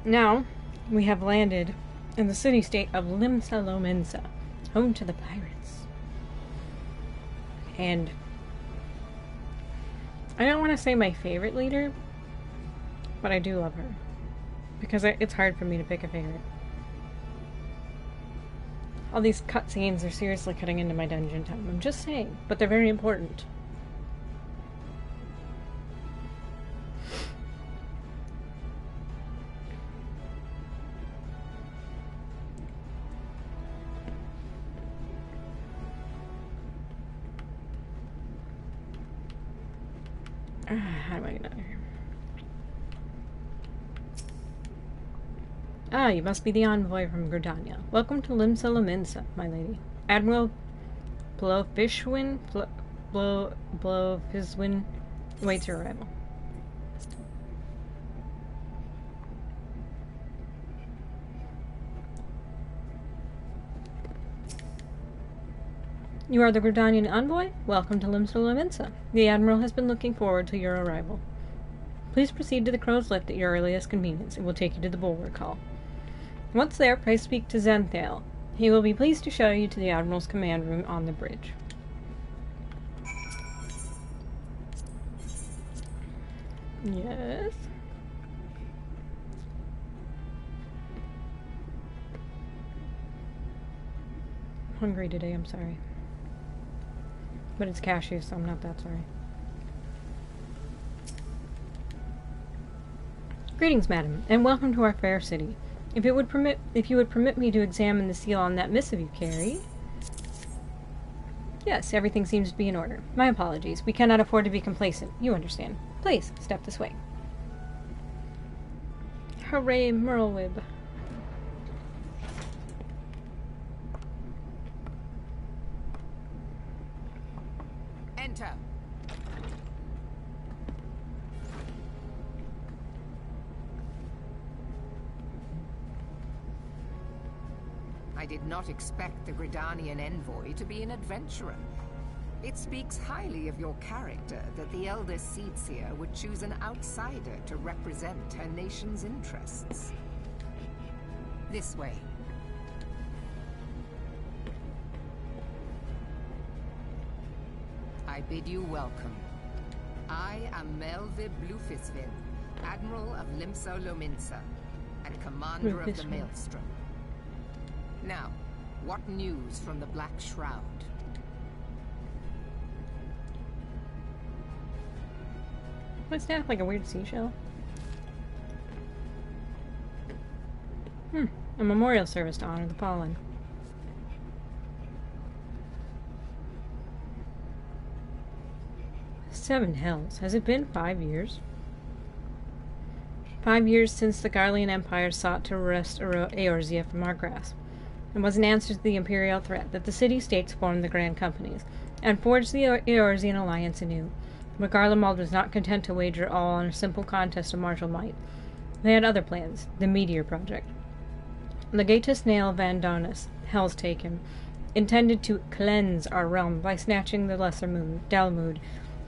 A: now we have landed in the city-state of Limsa Lominsa, home to the pirates. And I don't want to say my favorite leader, but I do love her, because it's hard for me to pick a favorite. All these cutscenes are seriously cutting into my dungeon time, I'm just saying, but they're very important. How do I get out of here? Ah, you must be the envoy from Gridania. Welcome to Limsa Lominsa, my lady. Admiral Blofishwin awaits your arrival. You are the Gridanian envoy? Welcome to Limsa Lominsa. The Admiral has been looking forward to your arrival. Please proceed to the Crow's Lift at your earliest convenience. It will take you to the Bulwark Hall. Once there, pray speak to Zenthale. He will be pleased to show you to the Admiral's command room on the bridge. Yes. Hungry today, I'm sorry. But it's cashew, so I'm not that sorry. Greetings, madam, and welcome to our fair city. If you would permit me to examine the seal on that missive you carry. Yes, everything seems to be in order. My apologies. We cannot afford to be complacent. You understand. Please, step this way. Hooray, Merlewib.
E: Enter. I did not expect the Gridanian envoy to be an adventurer. It speaks highly of your character that the Elder Seedseer would choose an outsider to represent her nation's interests. This way. I bid you welcome. I am Melvib Blufisvin, Admiral of Limsa Lominsa, and Commander of the Maelstrom. Now, what news from the Black Shroud?
A: What's that? Like a weird seashell? A memorial service to honor the fallen. Seven hells. Has it been 5 years? 5 years since the Garlean Empire sought to wrest Eorzea from our grasp. It was an answer to the imperial threat that the city-states formed the Grand Companies, and forged the Eorzean alliance anew. But Garlemald was not content to wager all on a simple contest of martial might. They had other plans, the Meteor Project. Legatus Nail Van Darnus, Hell's Taken, intended to cleanse our realm by snatching the lesser moon, Dalmud,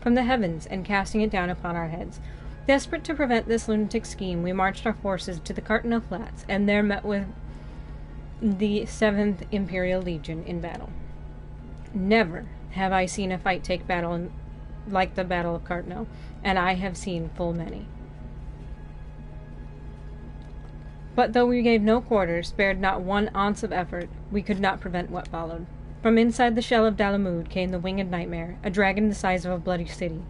A: from the heavens and casting it down upon our heads. Desperate to prevent this lunatic scheme, we marched our forces to the Cartano Flats, and there met with the 7th Imperial Legion in battle. Never have I seen a fight take battle like the Battle of Cartano, and I have seen full many. But though we gave no quarter, spared not one ounce of effort, we could not prevent what followed. From inside the shell of Dalamud came the winged nightmare, a dragon the size of a bloody city.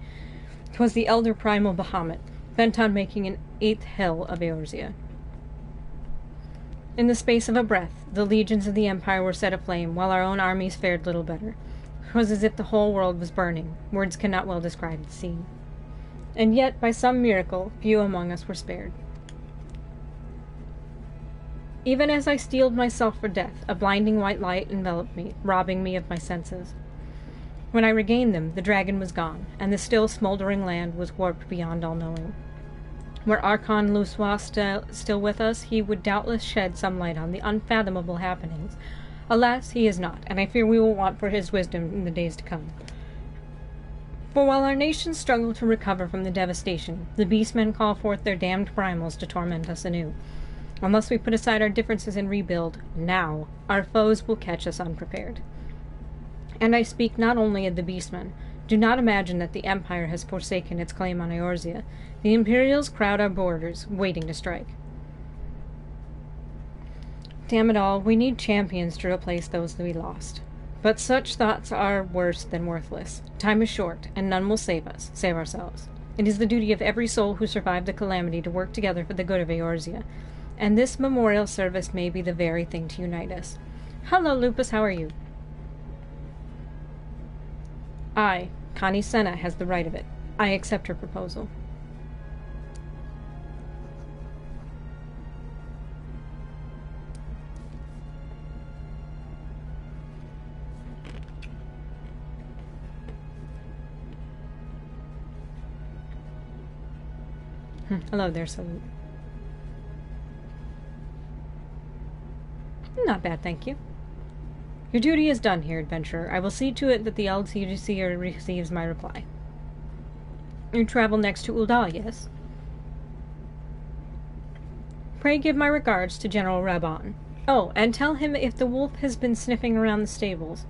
A: 'Twas the elder primal Bahamut, bent on making an 8th hell of Eorzea. In the space of a breath, the legions of the Empire were set aflame, while our own armies fared little better. It was as if the whole world was burning. Words cannot well describe the scene. And yet, by some miracle, few among us were spared. Even as I steeled myself for death, a blinding white light enveloped me, robbing me of my senses. When I regained them, the dragon was gone, and the still smoldering land was warped beyond all knowing. Were Archon Luswa still with us, he would doubtless shed some light on the unfathomable happenings. Alas, he is not, and I fear we will want for his wisdom in the days to come. For while our nations struggle to recover from the devastation, the beastmen call forth their damned primals to torment us anew. Unless we put aside our differences and rebuild, now, our foes will catch us unprepared. And I speak not only of the beastmen. Do not imagine that the Empire has forsaken its claim on Eorzea. The Imperials crowd our borders, waiting to strike. Damn it all, we need champions to replace those that we lost. But such thoughts are worse than worthless. Time is short, and none will save us, save ourselves. It is the duty of every soul who survived the calamity to work together for the good of Eorzea. And this memorial service may be the very thing to unite us. Hello, Lupus, how are you? I, Connie Senna, has the right of it. I accept her proposal. Hello there, Salute. Not bad, thank you. Your duty is done here, adventurer. I will see to it that the LCGC receives my reply. You travel next to Ul'dah, yes? Pray give my regards to General Raban. Oh, and tell him if the wolf has been sniffing around the stables.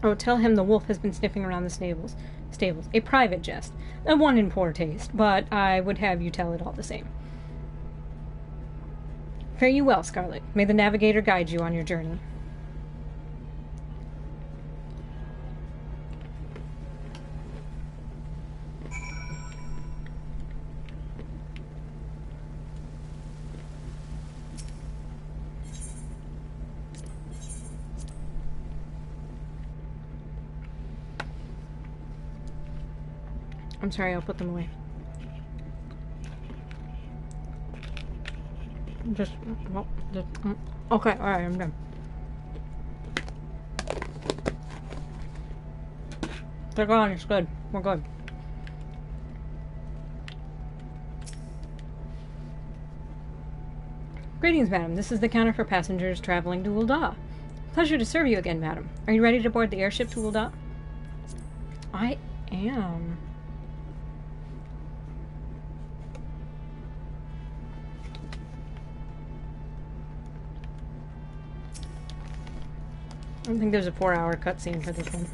A: Oh, tell him the wolf has been sniffing around the stables. A private jest. One in poor taste, but I would have you tell it all the same. Fare you well, Scarlet. May the navigator guide you on your journey. I'm sorry, I'll put them away. Okay, alright, I'm done. They're gone, it's good. We're good. Greetings, madam. This is the counter for passengers traveling to Ul'dah. Pleasure to serve you again, madam. Are you ready to board the airship to Ul'dah? I am. I don't think there's a 4-hour cutscene for this one.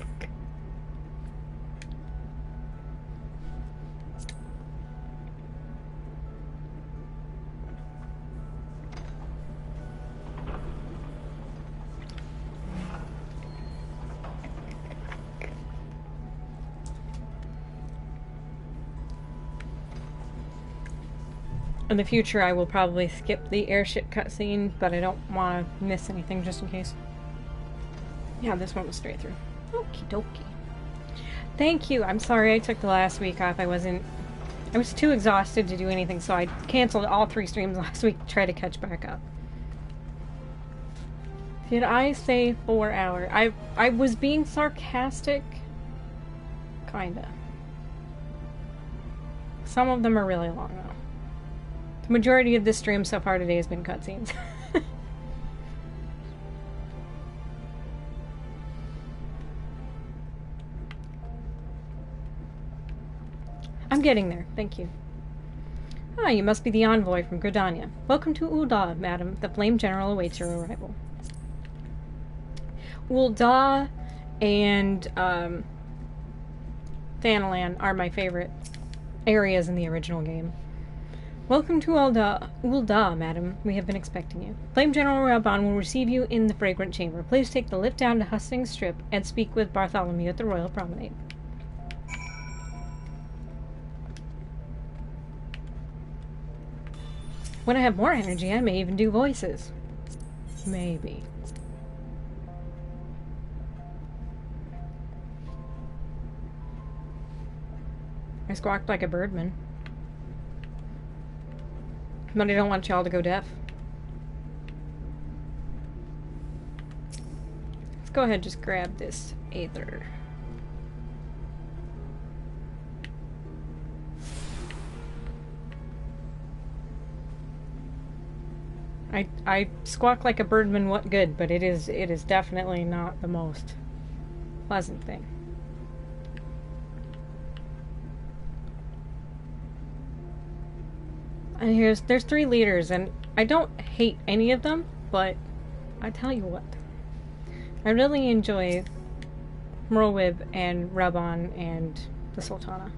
A: In the future, I will probably skip the airship cutscene, but I don't want to miss anything just in case. Yeah, this one was straight through. Okie dokie. Thank you. I'm sorry I took the last week off. I was too exhausted to do anything, so I canceled all 3 streams last week to try to catch back up. Did I say 4 hour? I was being sarcastic. Kinda. Some of them are really long, though. The majority of this stream so far today has been cutscenes. I'm getting there, thank you. Ah, you must be the envoy from Gridania. Welcome to Ul'dah, madam. The Flame General awaits your arrival. Ul'dah and Thanalan are my favorite areas in the original game. Welcome to Ul'dah, madam. We have been expecting you. Flame General Raban will receive you in the Fragrant Chamber. Please take the lift down to Hustings Strip and speak with Bartholomew at the Royal Promenade. When I have more energy, I may even do voices. Maybe. I squawked like a birdman. But I don't want y'all to go deaf. Let's go ahead and just grab this Aether. I squawk like a birdman, what good, but it is definitely not the most pleasant thing. And there's 3 leaders, and I don't hate any of them, but I tell you what, I really enjoy Merlwyb and Raban and the Sultana.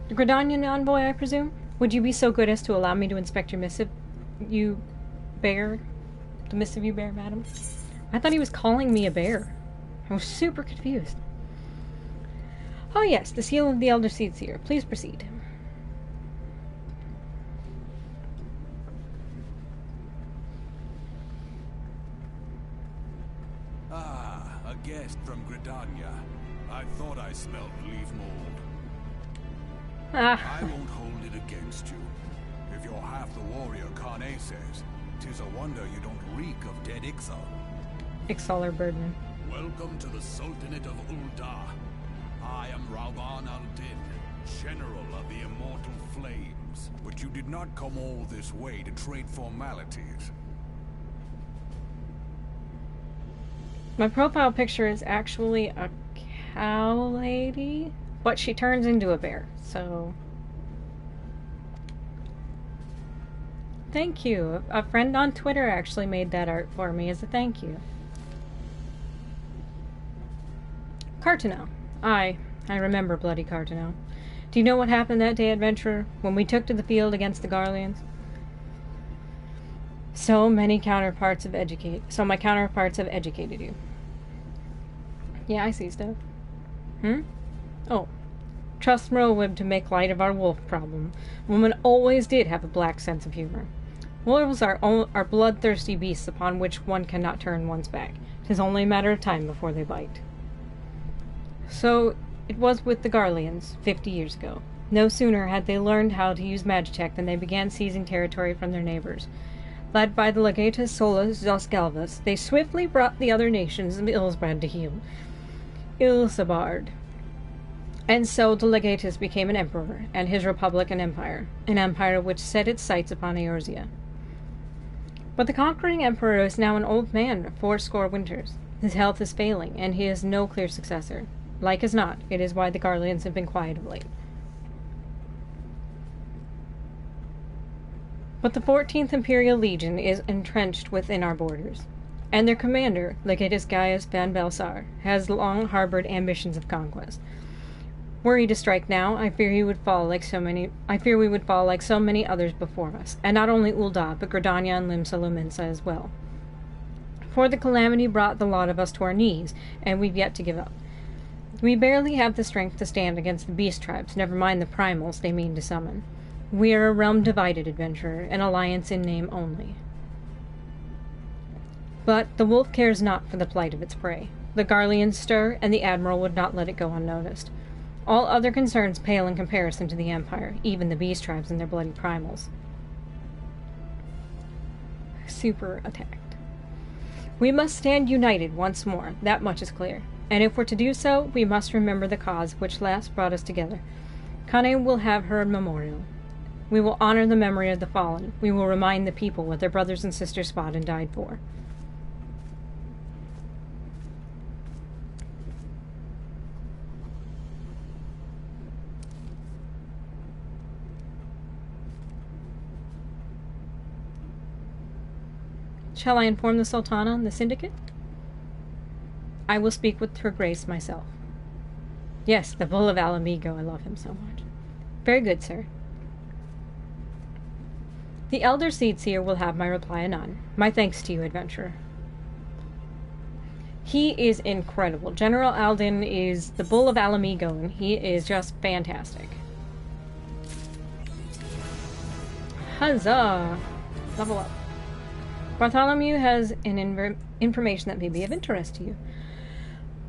A: The Gridanian envoy, I presume? Would you be so good as to allow me to inspect your missive, you bear? The missive you bear, madam? I thought he was calling me a bear. I was super confused. Oh yes, the seal of the Elder Seedseer. Please proceed.
C: A guest from Gridania. I thought I smelled leaf mold. I won't hold it against you. If you're half the warrior Kane says, 'tis a wonder you don't reek of dead Ixal.
A: Ixal or Birdman.
C: Welcome to the Sultanate of Ul'dah. I am Raban al-Din, General of the Immortal Flames. But you did not come all this way to trade formalities.
A: My profile picture is actually a cow lady, but she turns into a bear, so... Thank you. A friend on Twitter actually made that art for me as a thank you. Cartano. I remember bloody Cartano. Do you know what happened that day, adventurer, when we took to the field against the Garleans? So my counterparts have educated you. Yeah, I see stuff. Oh. Trust Merlwyb to make light of our wolf problem. Women always did have a black sense of humor. Wolves are bloodthirsty beasts upon which one cannot turn one's back. 'Tis only a matter of time before they bite. So it was with the Garleans, 50 years ago. No sooner had they learned how to use Magitech than they began seizing territory from their neighbors. Led by the legatus Solus Zosgalvus, they swiftly brought the other nations of Ilsbrand to heel. Ilsabard. And so the legatus became an emperor, and his republic an empire which set its sights upon Eorzea. But the conquering emperor is now an old man of 80 winters. His health is failing, and he has no clear successor. Like as not, it is why the Garleans have been quiet of late. But the 14th Imperial Legion is entrenched within our borders, and their commander, Legatus Gaius Van Belsar, has long harbored ambitions of conquest. Were he to strike now, I fear we would fall like so many others before us, and not only Ul'dah, but Gridania and Limsa Lominsa as well. For the calamity brought the lot of us to our knees, and we've yet to give up. We barely have the strength to stand against the beast tribes, never mind the primals they mean to summon. We are a realm divided, adventurer, an alliance in name only. But the wolf cares not for the plight of its prey. The Garleans stir, and the Admiral would not let it go unnoticed. All other concerns pale in comparison to the Empire, even the beast tribes and their bloody primals. Super attacked. We must stand united once more, that much is clear. And if we're to do so, we must remember the cause which last brought us together. Kane will have her memorial. We will honor the memory of the fallen. We will remind the people what their brothers and sisters fought and died for. Shall I inform the Sultana and the Syndicate? I will speak with her grace myself. Yes, the Bull of Alamigo, I love him so much. Very good, sir. The Elder Seedseer will have my reply anon. My thanks to you, adventurer. He is incredible. General Alden is the Bull of Alamigo, and he is just fantastic. Huzzah! Level up. Bartholomew has an information that may be of interest to you.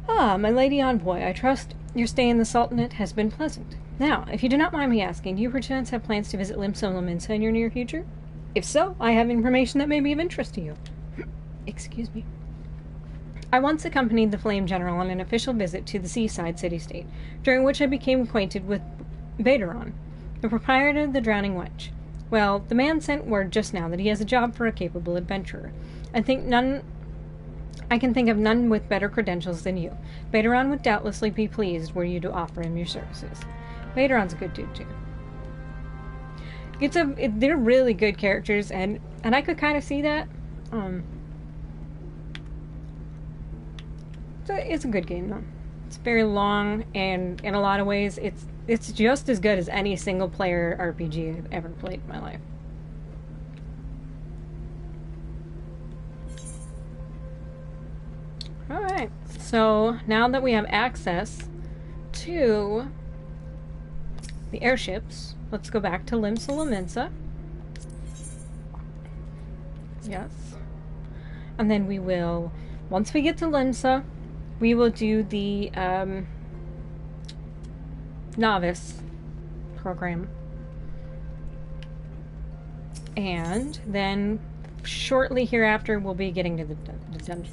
A: Ah, my lady envoy, I trust your stay in the Sultanate has been pleasant. Now, if you do not mind me asking, do you perchance have plans to visit Limsa Lominsa in your near future? If so, I have information that may be of interest to you. Excuse me. I once accompanied the Flame General on an official visit to the seaside city-state, during which I became acquainted with Baderon, the proprietor of the Drowning Wench. Well, the man sent word just now that he has a job for a capable adventurer. I can think of none with better credentials than you. Baderon would doubtlessly be pleased were you to offer him your services. Baderon's a good dude, too. They're really good characters, and I could kind of see that. It's a good game, though. It's very long, and in a lot of ways, it's just as good as any single-player RPG I've ever played in my life. Alright, so now that we have access to the airships, let's go back to Limsa Lominsa. Yes. And then we will, once we get to Limsa, we will do the novice program. And then shortly hereafter we'll be getting to the dungeon.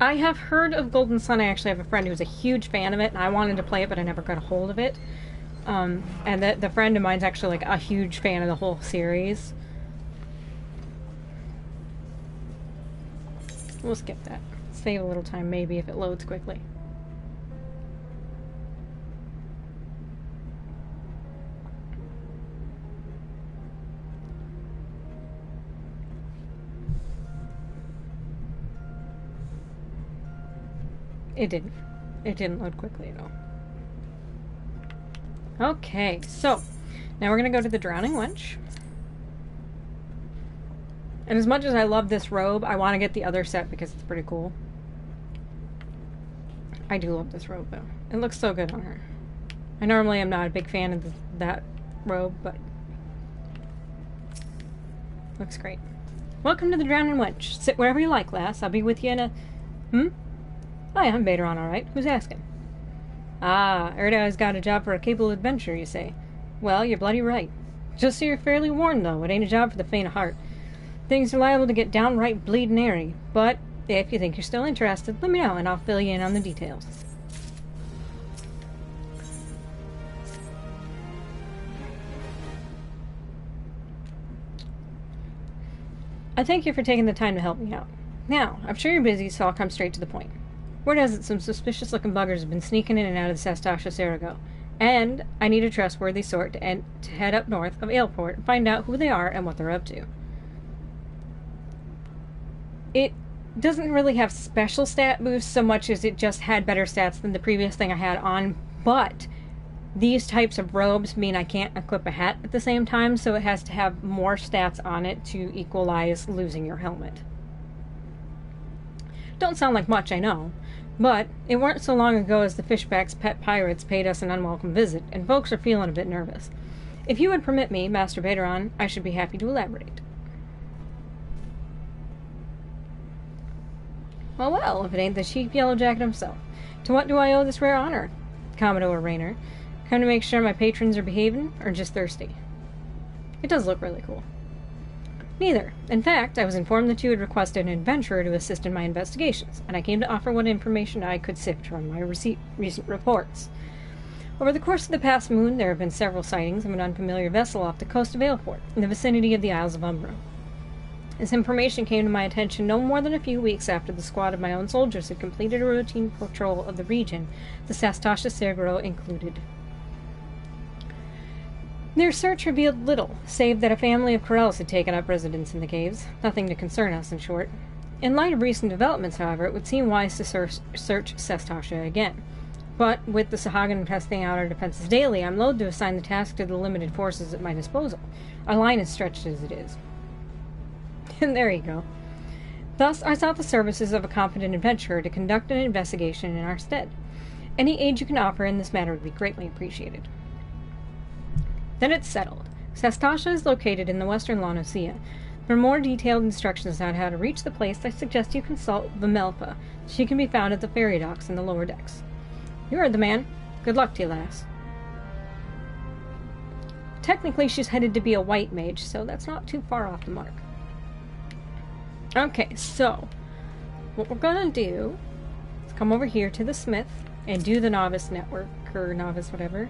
A: I have heard of Golden Sun. I actually have a friend who's a huge fan of it, and I wanted to play it, but I never got a hold of it. And the friend of mine's actually like a huge fan of the whole series. We'll skip that. Save a little time, maybe, if it loads quickly. It didn't. It didn't load quickly at all. Okay, so now we're going to go to the Drowning Wench. And as much as I love this robe, I want to get the other set because it's pretty cool. I do love this robe, though. It looks so good on her. I normally am not a big fan of that robe, but looks great. Welcome to the Drowning Wench. Sit wherever you like, lass. I'll be with you in a... Hi, I'm Baderon, all right. Who's asking? Ah, Erda's got a job for a capable adventurer, you say. Well, you're bloody right. Just so you're fairly warned, though, it ain't a job for the faint of heart. Things are liable to get downright bleedin' airy, but if you think you're still interested, let me know and I'll fill you in on the details. I thank you for taking the time to help me out. Now, I'm sure you're busy, so I'll come straight to the point. Word has it some suspicious-looking buggers have been sneaking in and out of the Sastasha Sarago, and I need a trustworthy sort to head up north of Aleport and find out who they are and what they're up to. It doesn't really have special stat boosts so much as it just had better stats than the previous thing I had on, but these types of robes mean I can't equip a hat at the same time, so it has to have more stats on it to equalize losing your helmet. Don't sound like much, I know, but it weren't so long ago as the Fishback's pet pirates paid us an unwelcome visit, and folks are feeling a bit nervous. If you would permit me, Master Baderon, I should be happy to elaborate. Well, if it ain't the Chief Yellowjacket himself. To what do I owe this rare honor, Commodore Raynor? Come to make sure my patrons are behaving, or just thirsty? It does look really cool. Neither. In fact, I was informed that you had requested an adventurer to assist in my investigations, and I came to offer what information I could sift from my recent reports. Over the course of the past moon, there have been several sightings of an unfamiliar vessel off the coast of Aleport, in the vicinity of the Isles of Umbro. This information came to my attention no more than a few weeks after the squad of my own soldiers had completed a routine patrol of the region, the Sastasha Sarago included. Their search revealed little, save that a family of Corells had taken up residence in the caves. Nothing to concern us, in short. In light of recent developments, however, it would seem wise to search Sastasha again. But, with the Sahagin testing out our defenses daily, I'm loath to assign the task to the limited forces at my disposal. Our line is stretched as it is. And there you go. Thus, I sought the services of a competent adventurer to conduct an investigation in our stead. Any aid you can offer in this matter would be greatly appreciated. Then it's settled. Sastasha is located in the western Lanosea. For more detailed instructions on how to reach the place, I suggest you consult Vimelfa. She can be found at the ferry docks in the lower decks. You heard the man. Good luck to you, lass. Technically, she's headed to be a white mage, so that's not too far off the mark. Okay, so what we're gonna do is come over here to the smith and do the novice network, or novice whatever.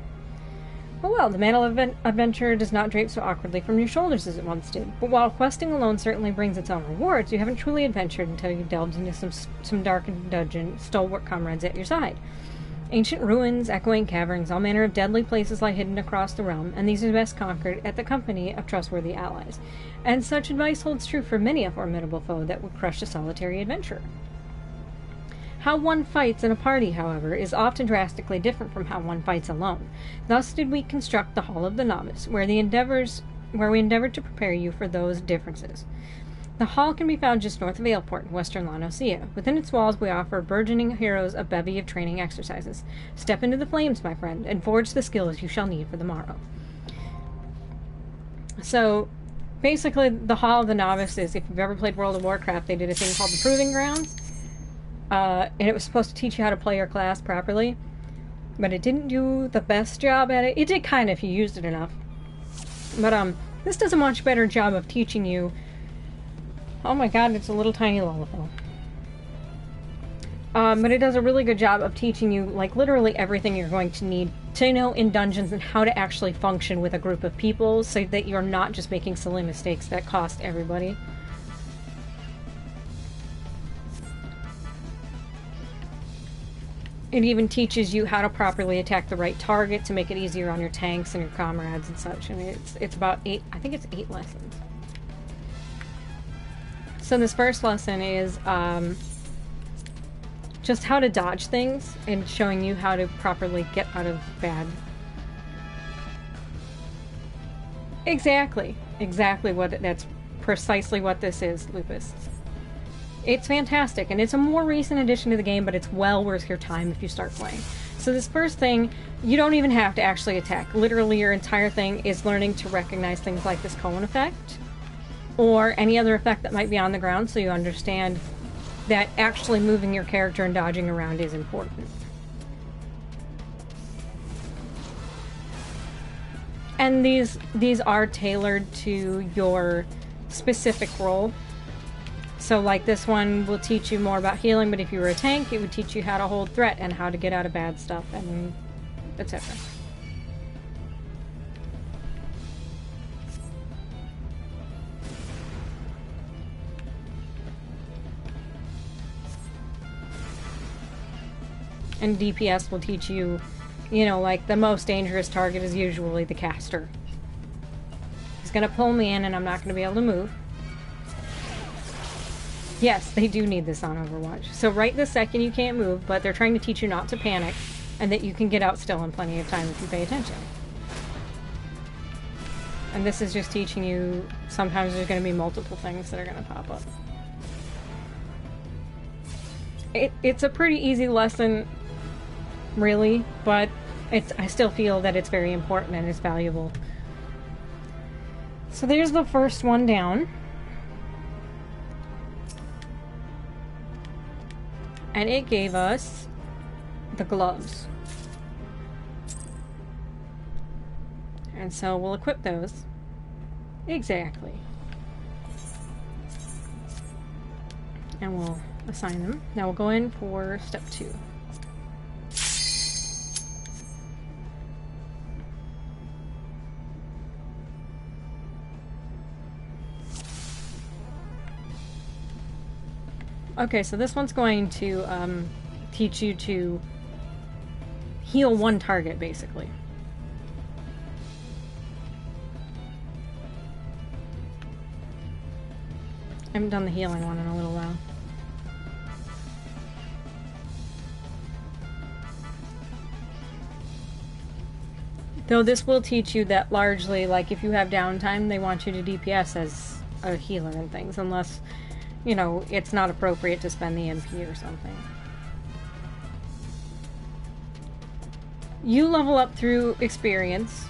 A: Well, the mantle of adventure does not drape so awkwardly from your shoulders as it once did, but while questing alone certainly brings its own rewards, you haven't truly adventured until you've delved into some darkened dungeon, stalwart comrades at your side. Ancient ruins, echoing caverns, all manner of deadly places lie hidden across the realm, and these are best conquered at the company of trustworthy allies. And such advice holds true for many a formidable foe that would crush a solitary adventurer. How one fights in a party, however, is often drastically different from how one fights alone. Thus did we construct the Hall of the Novice, where we endeavored to prepare you for those differences. The hall can be found just north of Aleport in western Lanosea. Within its walls we offer burgeoning heroes a bevy of training exercises. Step into the flames, my friend, and forge the skills you shall need for the morrow. So, basically, the Hall of the Novice is, if you've ever played World of Warcraft, they did a thing called the Proving Grounds. And it was supposed to teach you how to play your class properly, but it didn't do the best job at it. It did kind of if you used it enough. But this does a much better job of teaching you. Oh my god, it's a little tiny Lullifell. But it does a really good job of teaching you, like, literally everything you're going to need to know in dungeons and how to actually function with a group of people so that you're not just making silly mistakes that cost everybody. It even teaches you how to properly attack the right target to make it easier on your tanks and your comrades and such. I mean, it's about 8, I think it's 8 lessons. So this first lesson is, just how to dodge things and showing you how to properly get out of bad. Exactly that's precisely what this is, Lupus. It's fantastic, and it's a more recent addition to the game, but it's well worth your time if you start playing. So this first thing, you don't even have to actually attack. Literally your entire thing is learning to recognize things like this cone effect, or any other effect that might be on the ground, so you understand that actually moving your character and dodging around is important. And these are tailored to your specific role. So like this one will teach you more about healing, but if you were a tank, it would teach you how to hold threat and how to get out of bad stuff, and etc. And DPS will teach you, you know, like the most dangerous target is usually the caster. He's gonna pull me in and I'm not gonna be able to move. Yes, they do need this on Overwatch. So right this second you can't move, but they're trying to teach you not to panic and that you can get out still in plenty of time if you pay attention. And this is just teaching you sometimes there's gonna be multiple things that are gonna pop up. It's a pretty easy lesson, really, but I still feel that it's very important and it's valuable. So there's the first one down. And it gave us the gloves. And so we'll equip those. Exactly. And we'll assign them. Now we'll go in for step 2. Okay, so this one's going to teach you to heal one target, basically. I haven't done the healing one in a little while. Though this will teach you that largely, like, if you have downtime, they want you to DPS as a healer and things, unless, you know, it's not appropriate to spend the MP or something. You level up through experience,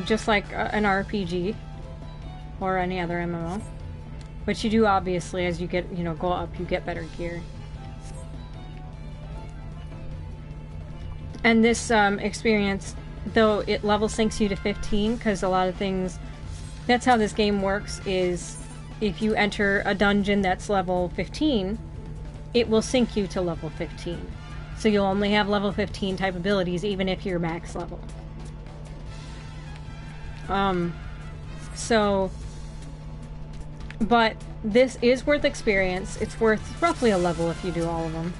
A: just like an RPG or any other MMO. But you do, obviously, as you get, you know, go up, you get better gear. And this experience, though it level syncs you to 15, because a lot of things, that's how this game works, is if you enter a dungeon that's level 15, it will sync you to level 15. So you'll only have level 15 type abilities, even if you're max level. But this is worth experience. It's worth roughly a level if you do all of them.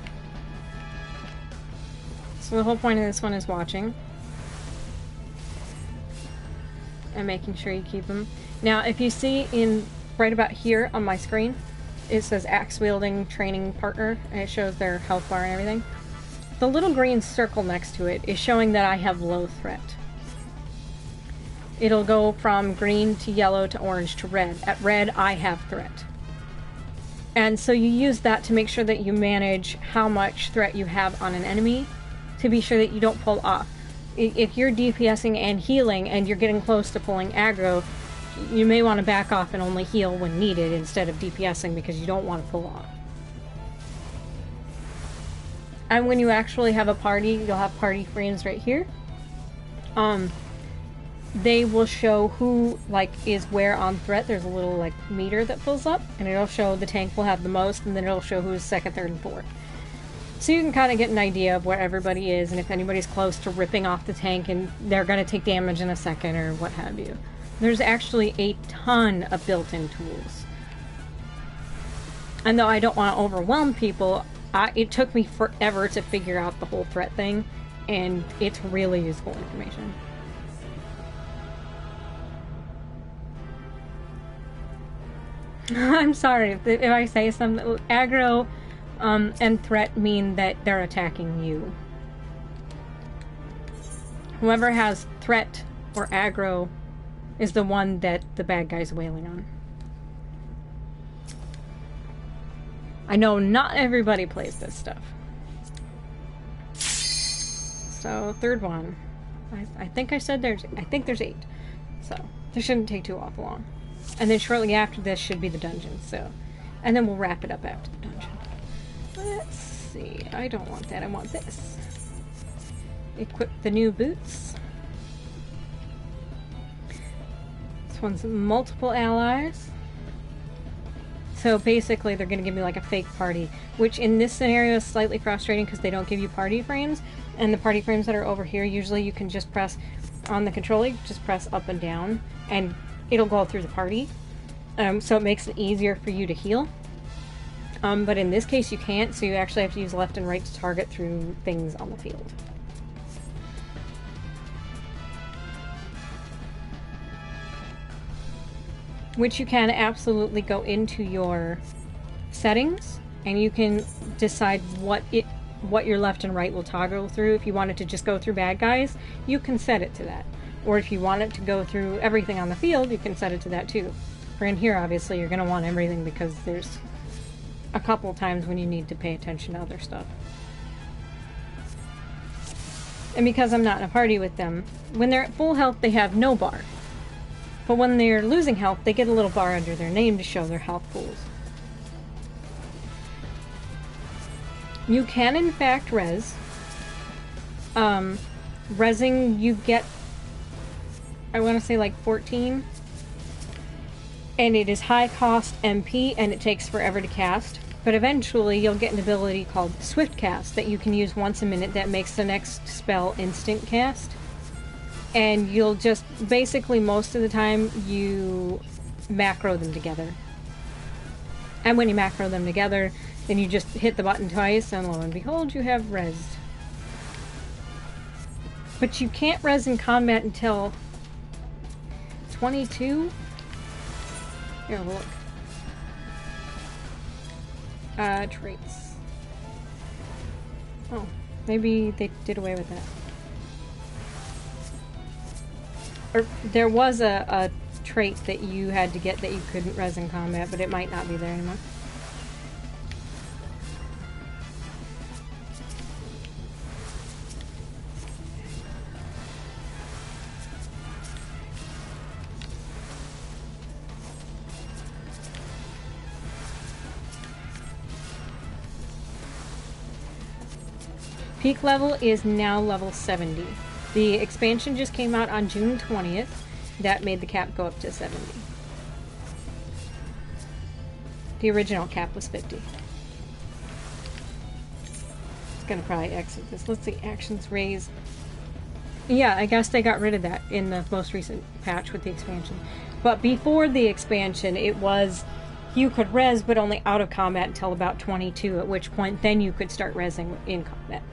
A: So the whole point of this one is watching. And making sure you keep them. Now, if you see in right about here on my screen, it says Axe Wielding Training Partner, and it shows their health bar and everything. The little green circle next to it is showing that I have low threat. It'll go from green to yellow to orange to red. At red, I have threat. And so you use that to make sure that you manage how much threat you have on an enemy, to be sure that you don't pull off. If you're DPSing and healing and you're getting close to pulling aggro, you may want to back off and only heal when needed instead of DPSing, because you don't want to pull off. And when you actually have a party, you'll have party frames right here. they will show who, like, is where on threat. There's a little, like, meter that fills up, and it'll show the tank will have the most, and then it'll show who's second, third, and fourth. So you can kind of get an idea of where everybody is, and if anybody's close to ripping off the tank, and they're going to take damage in a second, or what have you. There's actually a ton of built-in tools. And though I don't want to overwhelm people, it took me forever to figure out the whole threat thing, and it's really useful information. I'm sorry if I say something. Aggro and threat mean that they're attacking you. Whoever has threat or aggro is the one that the bad guy's wailing on. I know not everybody plays this stuff. So, third one. I think I said there's 8. So, this shouldn't take too awful long. And then shortly after this should be the dungeon, so. And then we'll wrap it up after the dungeon. Let's see. I don't want that. I want this. Equip the new boots. This one's multiple allies. So basically they're going to give me like a fake party, which in this scenario is slightly frustrating because they don't give you party frames. And the party frames that are over here, usually you can just press on the controller, just press up and down, and it'll go through the party. So it makes it easier for you to heal. But in this case you can't, so you actually have to use left and right to target through things on the field. Which you can absolutely go into your settings, and you can decide what your left and right will toggle through. If you want it to just go through bad guys, you can set it to that. Or if you want it to go through everything on the field, you can set it to that too. For in here, obviously, you're going to want everything because there's a couple times when you need to pay attention to other stuff. And because I'm not in a party with them, when they're at full health, they have no bar. But when they're losing health, they get a little bar under their name to show their health pools. You can, in fact, res. Resing, you get, I want to say like 14. And it is high cost MP, and it takes forever to cast. But eventually, you'll get an ability called Swift Cast that you can use once a minute that makes the next spell instant cast. And you'll just, basically most of the time, you macro them together. And when you macro them together, then you just hit the button twice, and lo and behold, you have resed. But you can't res in combat until 22? Here, look. Traits. Oh, maybe they did away with that. Or there was a trait that you had to get that you couldn't res in combat, but it might not be there anymore. Peak level is now level 70. The expansion just came out on June 20th. That made the cap go up to 70. The original cap was 50. It's gonna probably exit this. Let's see, actions raise. Yeah, I guess they got rid of that in the most recent patch with the expansion. But before the expansion, it was you could res, but only out of combat until about 22, at which point then you could start resing in combat.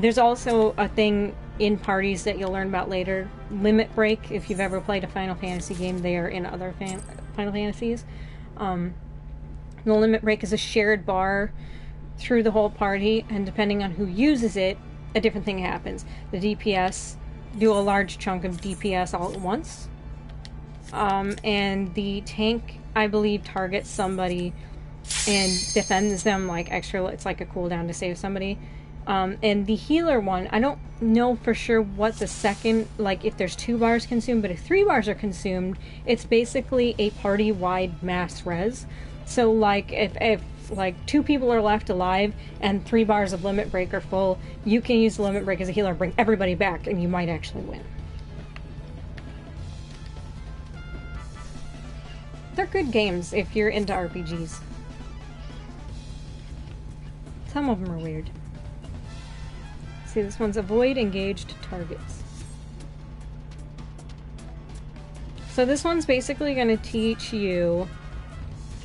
A: There's also a thing in parties that you'll learn about later, limit break. If you've ever played a Final Fantasy game, they are in other Final Fantasies. The limit break is a shared bar through the whole party, and depending on who uses it, a different thing happens. The DPS do a large chunk of DPS all at once, and the tank, I believe, targets somebody and defends them like extra. It's like a cooldown to save somebody. And the healer one, I don't know for sure what the second, like if there's 2 bars consumed, but if 3 bars are consumed, it's basically a party-wide mass res. So like if like 2 people are left alive and 3 bars of limit break are full, you can use the limit break as a healer and bring everybody back, and you might actually win. They're good games if you're into RPGs. Some of them are weird. See, this one's avoid engaged targets. So this one's basically going to teach you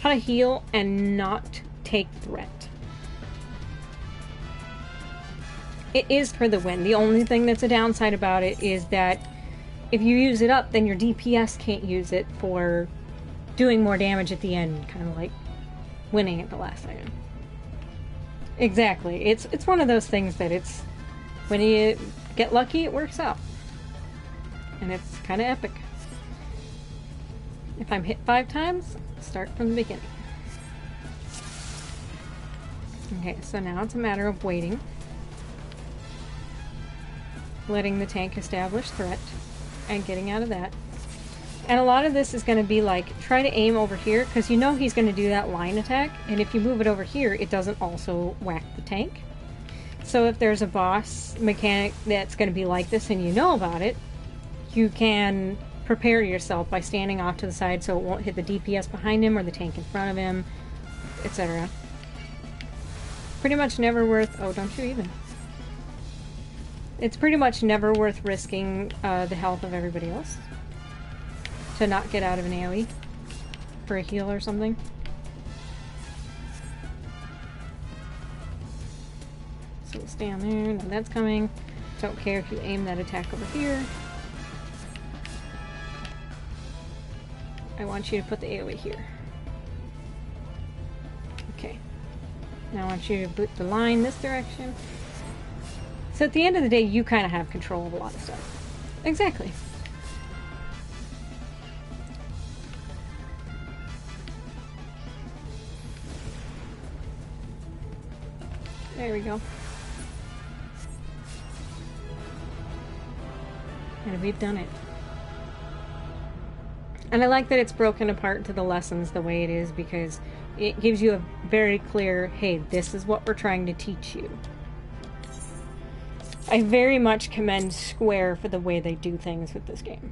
A: how to heal and not take threat. It is for the win. The only thing that's a downside about it is that if you use it up, then your DPS can't use it for doing more damage at the end, kind of like winning at the last second. Exactly. It's one of those things that it's when you get lucky, it works out. And it's kind of epic. If I'm hit 5 times, start from the beginning. Okay, so now it's a matter of waiting. Letting the tank establish threat and getting out of that. And a lot of this is going to be like, try to aim over here, because you know he's going to do that line attack, and if you move it over here, it doesn't also whack the tank. So if there's a boss mechanic that's going to be like this and you know about it, you can prepare yourself by standing off to the side so it won't hit the DPS behind him or the tank in front of him, etc. Pretty much never worth... Oh, don't you even. It's pretty much never worth risking the health of everybody else to not get out of an AoE for a heal or something. So we'll stand there. No, that's coming. Don't care if you aim that attack over here. I want you to put the AoE here. Okay. Now I want you to boot the line this direction. So at the end of the day, you kind of have control of a lot of stuff. Exactly. There we go. And we've done it. And I like that it's broken apart to the lessons the way it is, because it gives you a very clear, hey, this is what we're trying to teach you. I very much commend Square for the way they do things with this game.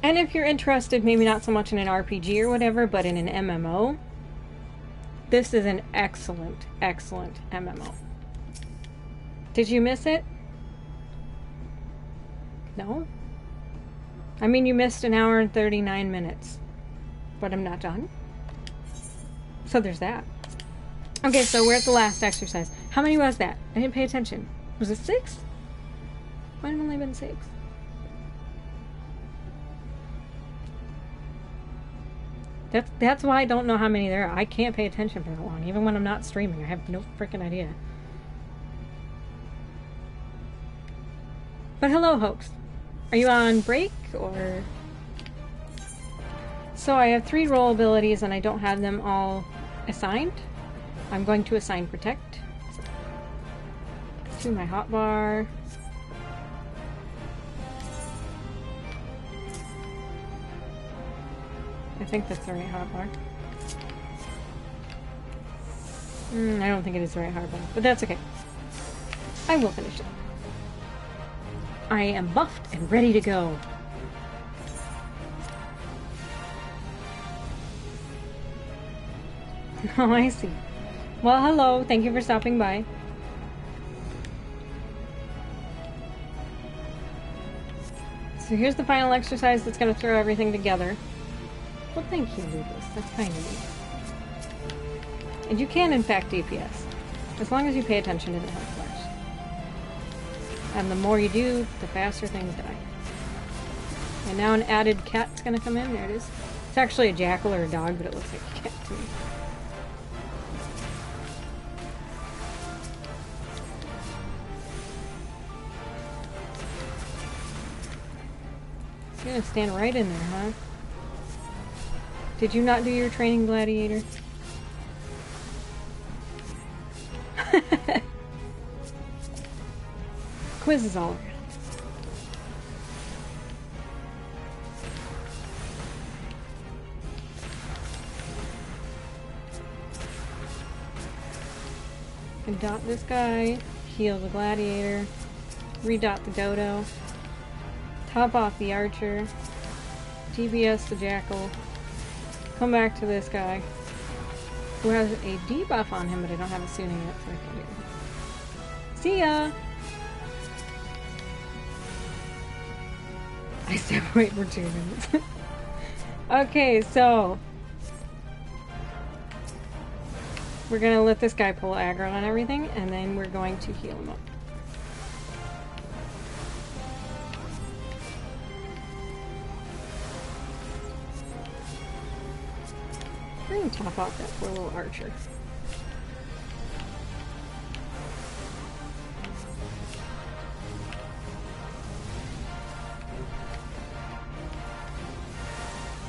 A: And if you're interested, maybe not so much in an RPG or whatever, but in an MMO, this is an excellent, excellent MMO. Did you miss it? No? I mean, you missed an hour and 39 minutes. But I'm not done. So there's that. Okay, so we're at the last exercise. How many was that? I didn't pay attention. Was it 6? Might have only been 6. That's why I don't know how many there are. I can't pay attention for that long. Even when I'm not streaming, I have no freaking idea. But hello, Hoax. Are you on break, or... So I have 3 role abilities, and I don't have them all assigned. I'm going to assign Protect to my hotbar. I think that's the right hotbar. I don't think it is the right hotbar, but that's okay. I will finish it. I am buffed and ready to go. Oh, I see. Well, hello. Thank you for stopping by. So here's the final exercise that's going to throw everything together. Well, thank you, Lucas. That's kind of neat. And you can, in fact, DPS. As long as you pay attention to the health bars. And the more you do, the faster things die. And now an added cat's going to come in. There it is. It's actually a jackal or a dog, but it looks like a cat to me. You're gonna stand right in there, huh? Did you not do your training, gladiator? Quizzes all around. And dot this guy, heal the gladiator, redot the dodo. Top off the archer. DBS the jackal. Come back to this guy, who has a debuff on him, but I don't have a suiting yet, so I can't do it. See ya! I stepped away for 2 minutes. Okay, so we're gonna let this guy pull aggro on everything, and then we're going to heal him up. We're gonna top off that poor little archer.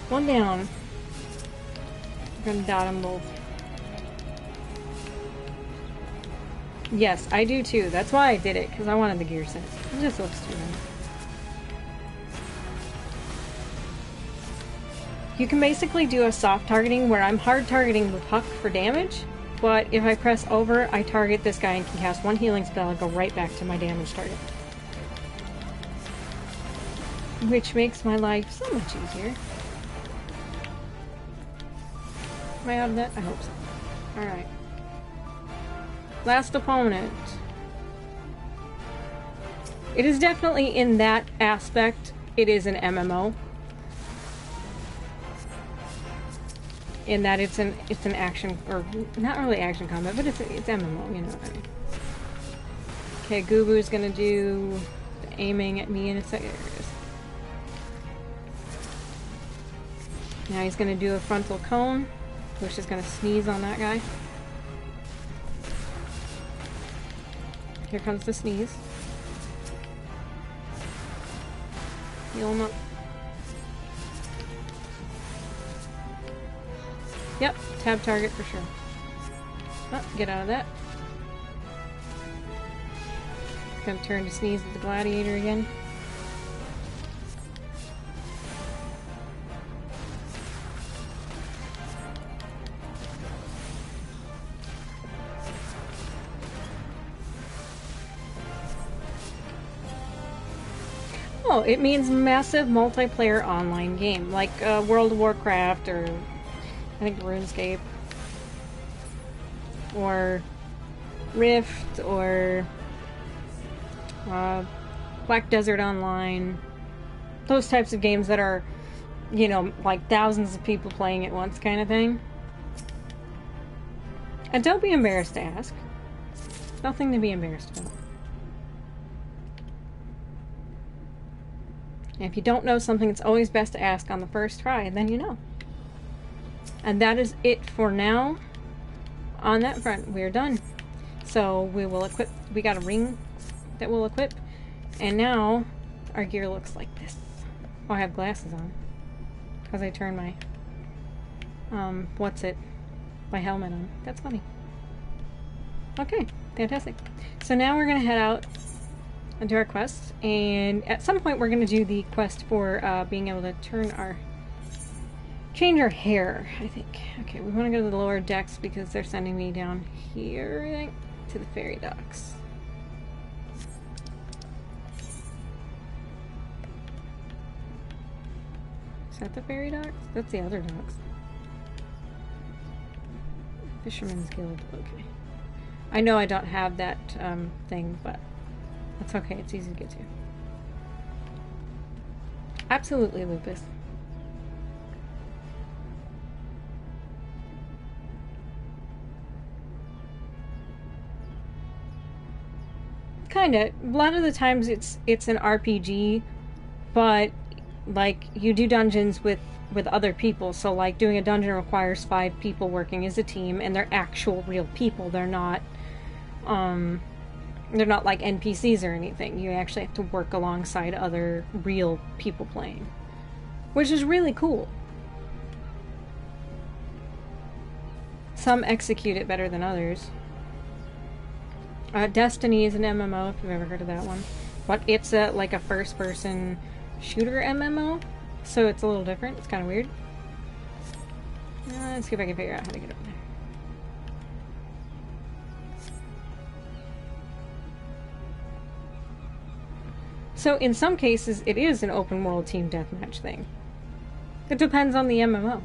A: One down. I'm gonna dot them both. Yes, I do too. That's why I did it, because I wanted the gear set. It just looks too nice. You can basically do a soft targeting where I'm hard targeting the puck for damage, but if I press over, I target this guy and can cast one healing spell and go right back to my damage target. Which makes my life so much easier. Am I out of that? I hope so. Alright. Last opponent. It is definitely in that aspect, it is an MMO. In that it's an action, or not really action combat, but it's MMO, you know what I mean. Okay, Gubu's gonna do the aiming at me in a second. There it is. Now he's gonna do a frontal cone, which is gonna sneeze on that guy. Here comes the sneeze. Heal him up. Yep, tab target for sure. Oh, get out of that. Gonna turn to sneeze at the gladiator again. Oh, it means massive multiplayer online game, like World of Warcraft, or I think RuneScape, or Rift, or Black Desert Online. Those types of games that are, you know, like thousands of people playing at once kind of thing. And don't be embarrassed to ask. Nothing to be embarrassed about. And if you don't know something, it's always best to ask on the first try, and then you know. And that is it for now. On that front, we're done. So we will equip, we got a ring that we'll equip, and now our gear looks like this. Oh, I have glasses on, because I turned my, my helmet on. That's funny. Okay, fantastic. So now we're going to head out and do our quest, and at some point we're going to do the quest for being able to change our hair, I think. Okay, we want to go to the lower decks because they're sending me down here, I think, to the ferry docks. Is that the ferry docks? That's the other docks. Fisherman's Guild, okay. I know I don't have that thing, but that's okay, it's easy to get to. Absolutely, Lupus. Kinda. A lot of the times it's an RPG, but like you do dungeons with other people, so like doing a dungeon requires 5 people working as a team, and they're actual real people. They're not like NPCs or anything. You actually have to work alongside other real people playing, which is really cool. Some execute it better than others. Destiny is an MMO, if you've ever heard of that one. But it's like a first-person shooter MMO, so it's a little different. It's kind of weird. Let's see if I can figure out how to get over there. So in some cases, it is an open world team deathmatch thing. It depends on the MMO.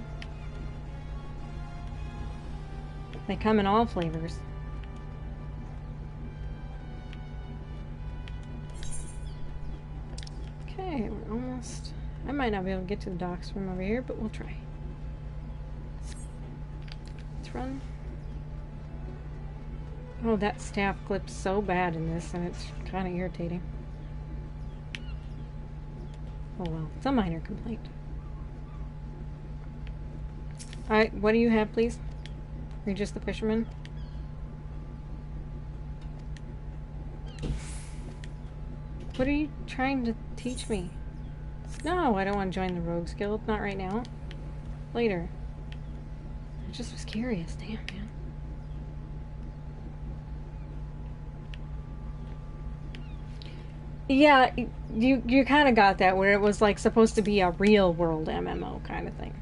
A: They come in all flavors. Okay, we're almost... I might not be able to get to the docks from over here, but we'll try. Let's run. Oh, that staff clips so bad in this, and it's kind of irritating. Oh well, it's a minor complaint. Alright, what do you have, please? Are you just the fisherman? What are you trying to teach me? No, I don't want to join the Rogues Guild. Not right now. Later. I just was curious. Damn, man. Yeah, you kind of got that, where it was like supposed to be a real world MMO kind of thing.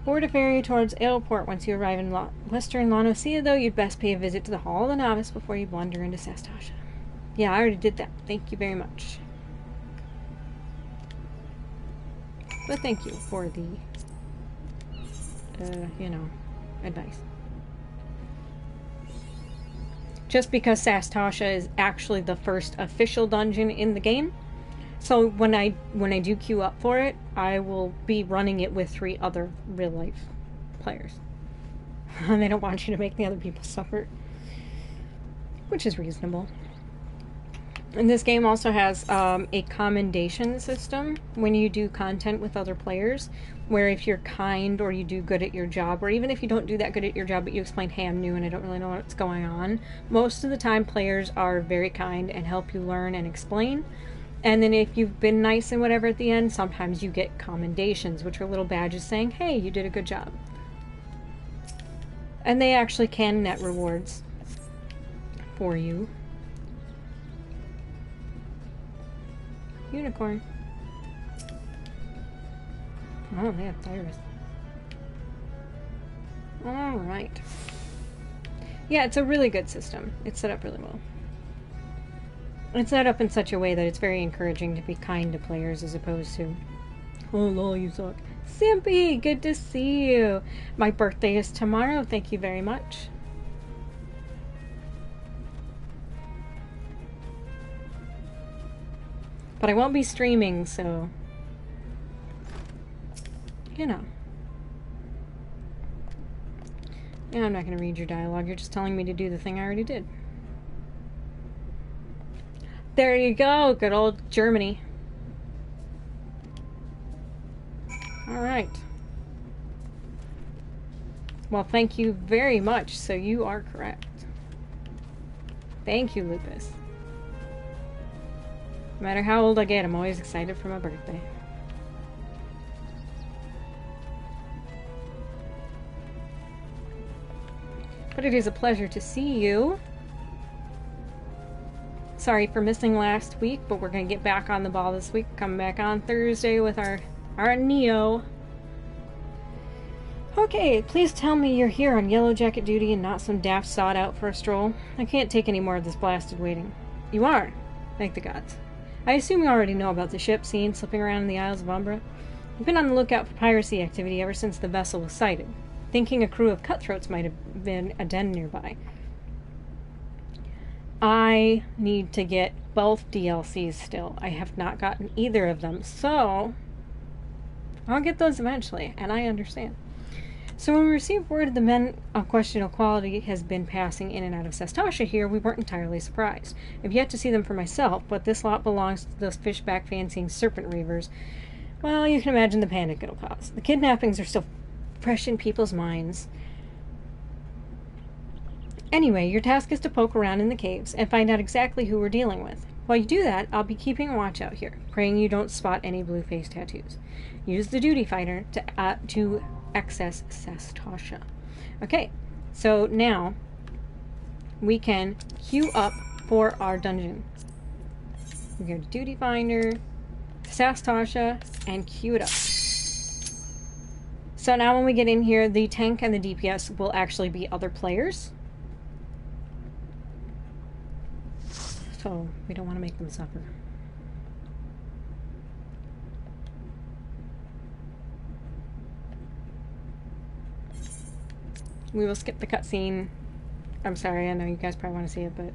A: Board a ferry towards Aleport. Once you arrive in Western Lanosia, though, you'd best pay a visit to the Hall of the Novice before you blunder into Sastasha. Yeah, I already did that. Thank you very much. But thank you for the, you know, advice. Just because Sastasha is actually the first official dungeon in the game, so when I do queue up for it, I will be running it with 3 other real life players. And they don't want you to make the other people suffer, which is reasonable. And this game also has a commendation system when you do content with other players, where if you're kind or you do good at your job, or even if you don't do that good at your job but you explain, hey, I'm new and I don't really know what's going on, most of the time players are very kind and help you learn and explain. And then if you've been nice and whatever at the end, sometimes you get commendations, which are little badges saying, hey, you did a good job. And they actually can net rewards for you. Unicorn. Oh, they have Tyrus. Alright. Yeah, it's a really good system. It's set up really well. It's set up in such a way that it's very encouraging to be kind to players as opposed to, oh lol, you suck. Simpy, good to see you. My birthday is tomorrow. Thank you very much. But I won't be streaming, so, you know. Yeah, I'm not going to read your dialogue. You're just telling me to do the thing I already did. There you go. Good old Germany. Alright. Well, thank you very much. So you are correct. Thank you, Lupus. No matter how old I get, I'm always excited for my birthday. But it is a pleasure to see you. Sorry for missing last week, but we're going to get back on the ball this week. Come back on Thursday with our Neo. Okay, please tell me you're here on Yellow Jacket duty and not some daft sod out for a stroll. I can't take any more of this blasted waiting. You are? Thank the gods. I assume you already know about the ship seen slipping around in the Isles of Umbra. You've been on the lookout for piracy activity ever since the vessel was sighted, thinking a crew of cutthroats might have been a den nearby. I need to get both DLCs still. I have not gotten either of them, so I'll get those eventually, and I understand. So when we received word the men of questionable quality has been passing in and out of Sastasha here, we weren't entirely surprised. I've yet to see them for myself, but this lot belongs to those fishback-fancying serpent reavers. Well, you can imagine the panic it'll cause. The kidnappings are still fresh in people's minds. Anyway, your task is to poke around in the caves and find out exactly who we're dealing with. While you do that, I'll be keeping a watch out here, praying you don't spot any blue face tattoos. Use the duty finder to access Sastasha. Okay, so now we can queue up for our dungeon. We go to duty finder, Sastasha, and queue it up. So now when we get in here, the tank and the DPS will actually be other players. So we don't want to make them suffer. We will skip the cutscene. I'm sorry, I know you guys probably want to see it, but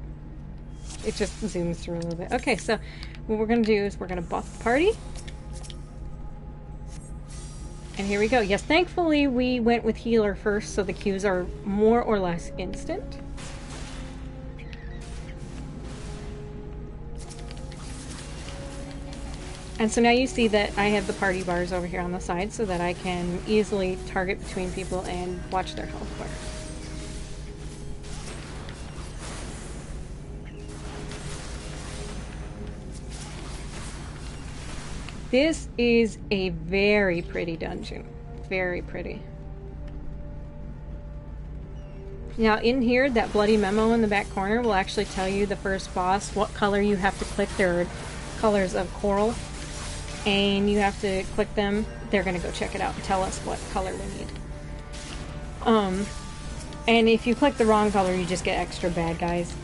A: it just zooms through a little bit. Okay, so what we're going to do is we're going to buff the party. And here we go. Yes, thankfully we went with healer first, so the queues are more or less instant. And so now you see that I have the party bars over here on the side so that I can easily target between people and watch their health bar. This is a very pretty dungeon. Very pretty. Now in here, that bloody memo in the back corner will actually tell you the first boss what color you have to click. There are colors of coral, and you have to click them. They're gonna go check it out and tell us what color we need. And if you click the wrong color, you just get extra bad guys.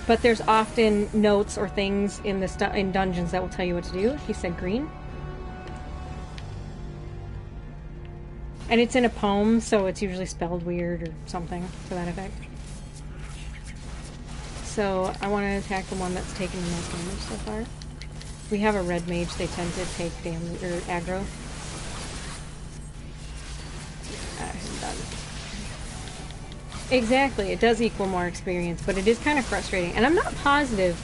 A: But there's often notes or things in in dungeons that will tell you what to do. He said green. And it's in a poem, so it's usually spelled weird or something to that effect. So I want to attack the one that's taken the most damage so far. We have a red mage, they tend to take damage, or aggro. Exactly, it does equal more experience, but it is kind of frustrating. And I'm not positive,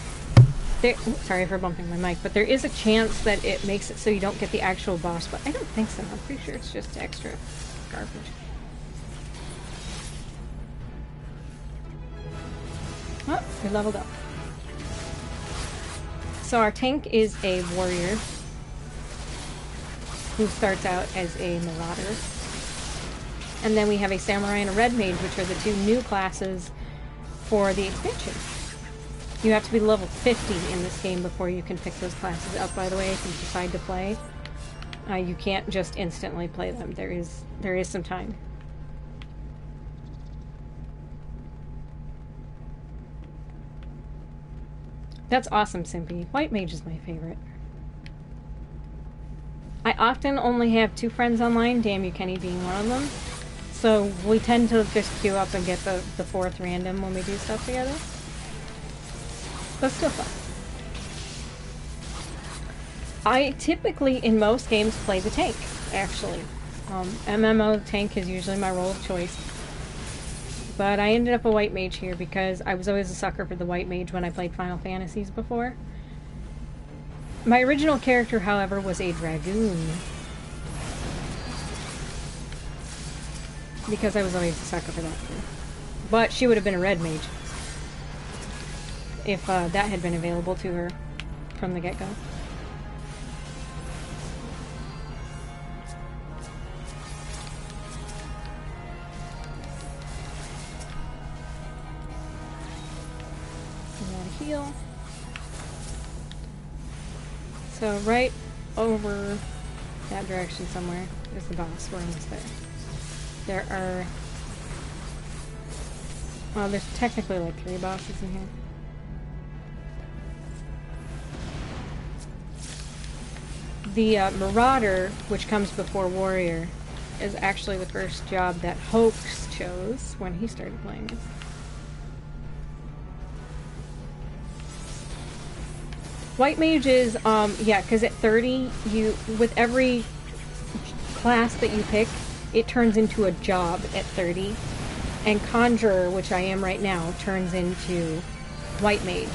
A: sorry for bumping my mic, but there is a chance that it makes it so you don't get the actual boss, but I don't think so. I'm pretty sure it's just extra garbage. Oh, we leveled up. So our tank is a warrior who starts out as a marauder. And then we have a samurai and a red mage, which are the two new classes for the expansion. You have to be level 50 in this game before you can pick those classes up, by the way, if you decide to play. You can't just instantly play them. There is some time. That's awesome, Simpy. White mage is my favorite. I often only have 2 friends online, Damn You Kenny being one of them. So we tend to just queue up and get the 4th random when we do stuff together. But still fun. I typically, in most games, play the tank, actually. MMO tank is usually my role of choice. But I ended up a white mage here because I was always a sucker for the white mage when I played Final Fantasies before. My original character, however, was a dragoon. Because I was always a sucker for that too. But she would have been a red mage if that had been available to her from the get-go. We gotta heal. So right over that direction somewhere is the boss. We're almost there. There are... well, there's technically like 3 bosses in here. The Marauder, which comes before Warrior, is actually the first job that Hoax chose when he started playing this. White Mage is, yeah, because at 30, with every class that you pick, it turns into a job at 30. And Conjurer, which I am right now, turns into White Mage.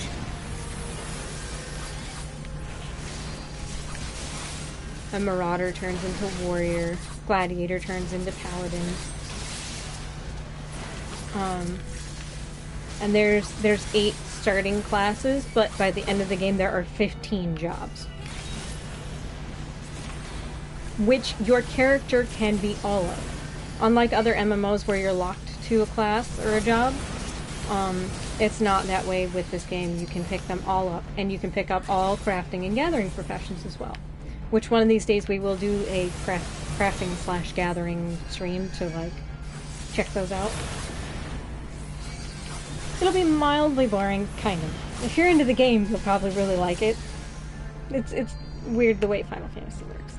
A: A Marauder turns into Warrior. Gladiator turns into Paladin. And there's 8 starting classes, but by the end of the game there are 15 jobs. Which your character can be all of. Unlike other MMOs where you're locked to a class or a job, it's not that way with this game. You can pick them all up, and you can pick up all crafting and gathering professions as well. Which one of these days we will do a crafting / gathering stream to like check those out. It'll be mildly boring, kind of. If you're into the game, you'll probably really like it. It's weird the way Final Fantasy works.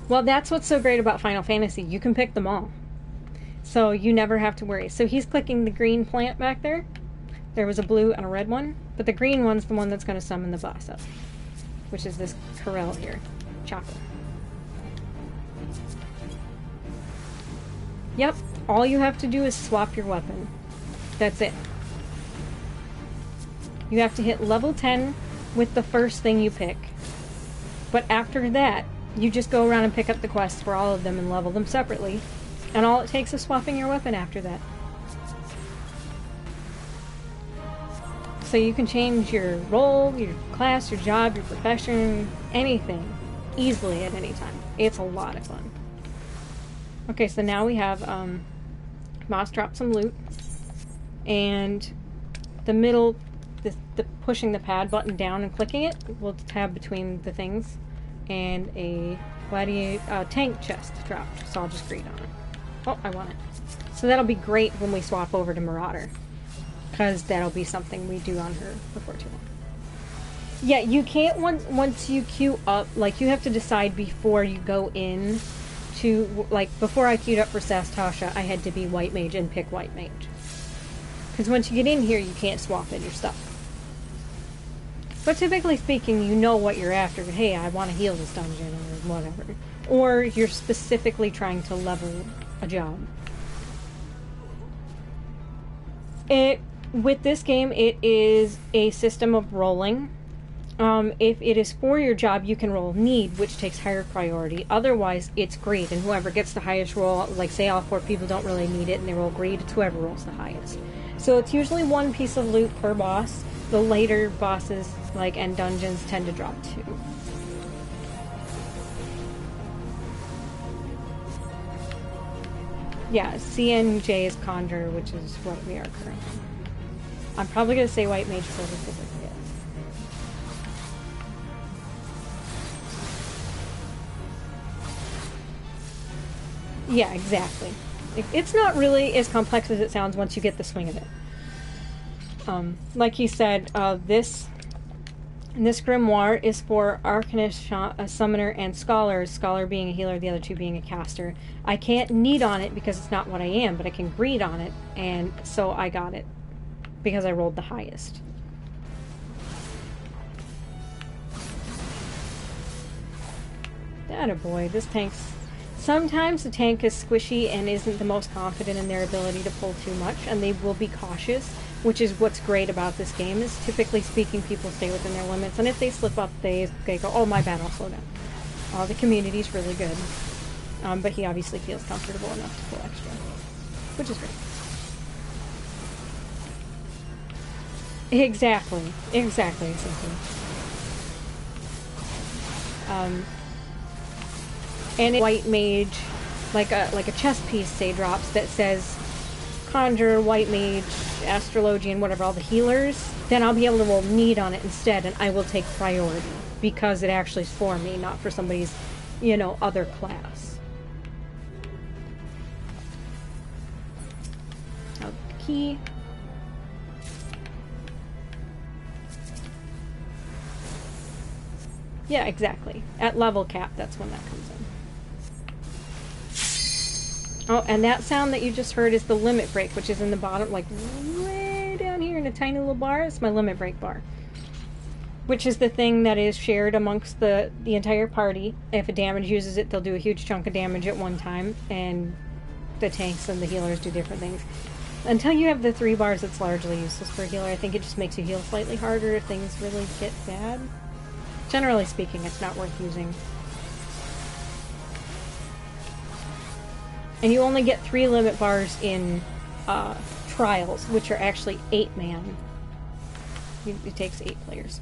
A: Well, that's what's so great about Final Fantasy. You can pick them all. So you never have to worry. So he's clicking the green plant back there. There was a blue and a red one, but the green one's the one that's going to summon the boss up, which is this Corel here. Chopper. Yep, all you have to do is swap your weapon. That's it. You have to hit level 10 with the first thing you pick. But after that, you just go around and pick up the quests for all of them and level them separately. And all it takes is swapping your weapon after that. So you can change your role, your class, your job, your profession, anything, easily at any time. It's a lot of fun. Okay, so now we have Moss drop some loot. And the middle, the pushing the pad button down and clicking it will tab between the things. And a tank chest dropped, so I'll just greet on it. Oh, I want it. So that'll be great when we swap over to Marauder, because that'll be something we do on her before too long. Yeah, you can't, once you queue up, like, you have to decide before you go in to, like, before I queued up for Sastasha, I had to be White Mage and pick White Mage. Because once you get in here, you can't swap in your stuff. But typically speaking, you know what you're after. Hey, I want to heal this dungeon, or whatever. Or you're specifically trying to level a job. With this game, it is a system of rolling. If it is for your job, you can roll need, which takes higher priority. Otherwise, it's greed, and whoever gets the highest roll, like say all 4 people don't really need it and they roll greed, it's whoever rolls the highest. So it's usually 1 piece of loot per boss. The later bosses, like, and dungeons tend to drop 2. Yeah, CNJ is Conjure, which is what we are currently. I'm probably going to say White Mage for because I forget. Yeah, exactly. It's not really as complex as it sounds once you get the swing of it. Like he said, this grimoire is for Arcanist, Summoner, and Scholar. Scholar being a healer, the other 2 being a caster. I can't need on it because it's not what I am, but I can greed on it, and so I got it because I rolled the highest. Attaboy, this tank's... Sometimes the tank is squishy and isn't the most confident in their ability to pull too much, and they will be cautious, which is what's great about this game, is typically speaking, people stay within their limits, and if they slip up, they go, oh, my bad, I'll slow down. The community's really good, but he obviously feels comfortable enough to pull extra, which is great. Exactly. And White Mage, like a chess piece, say, drops that says Conjure, White Mage, Astrologian, whatever, all the healers, then I'll be able to roll need on it instead, and I will take priority, because it actually is for me, not for somebody's, other class. Key. Yeah, exactly. At level cap, that's when that comes in. Oh, and that sound that you just heard is the limit break, which is in the bottom, like way down here in a tiny little bar. It's my limit break bar, which is the thing that is shared amongst the entire party. If a damage uses it, they'll do a huge chunk of damage at one time, and the tanks and the healers do different things. Until you have the 3 bars, it's largely useless for a healer. I think it just makes you heal slightly harder if things really get bad. Generally speaking, it's not worth using. And you only get 3 limit bars in trials, which are actually 8-man. It takes 8 players.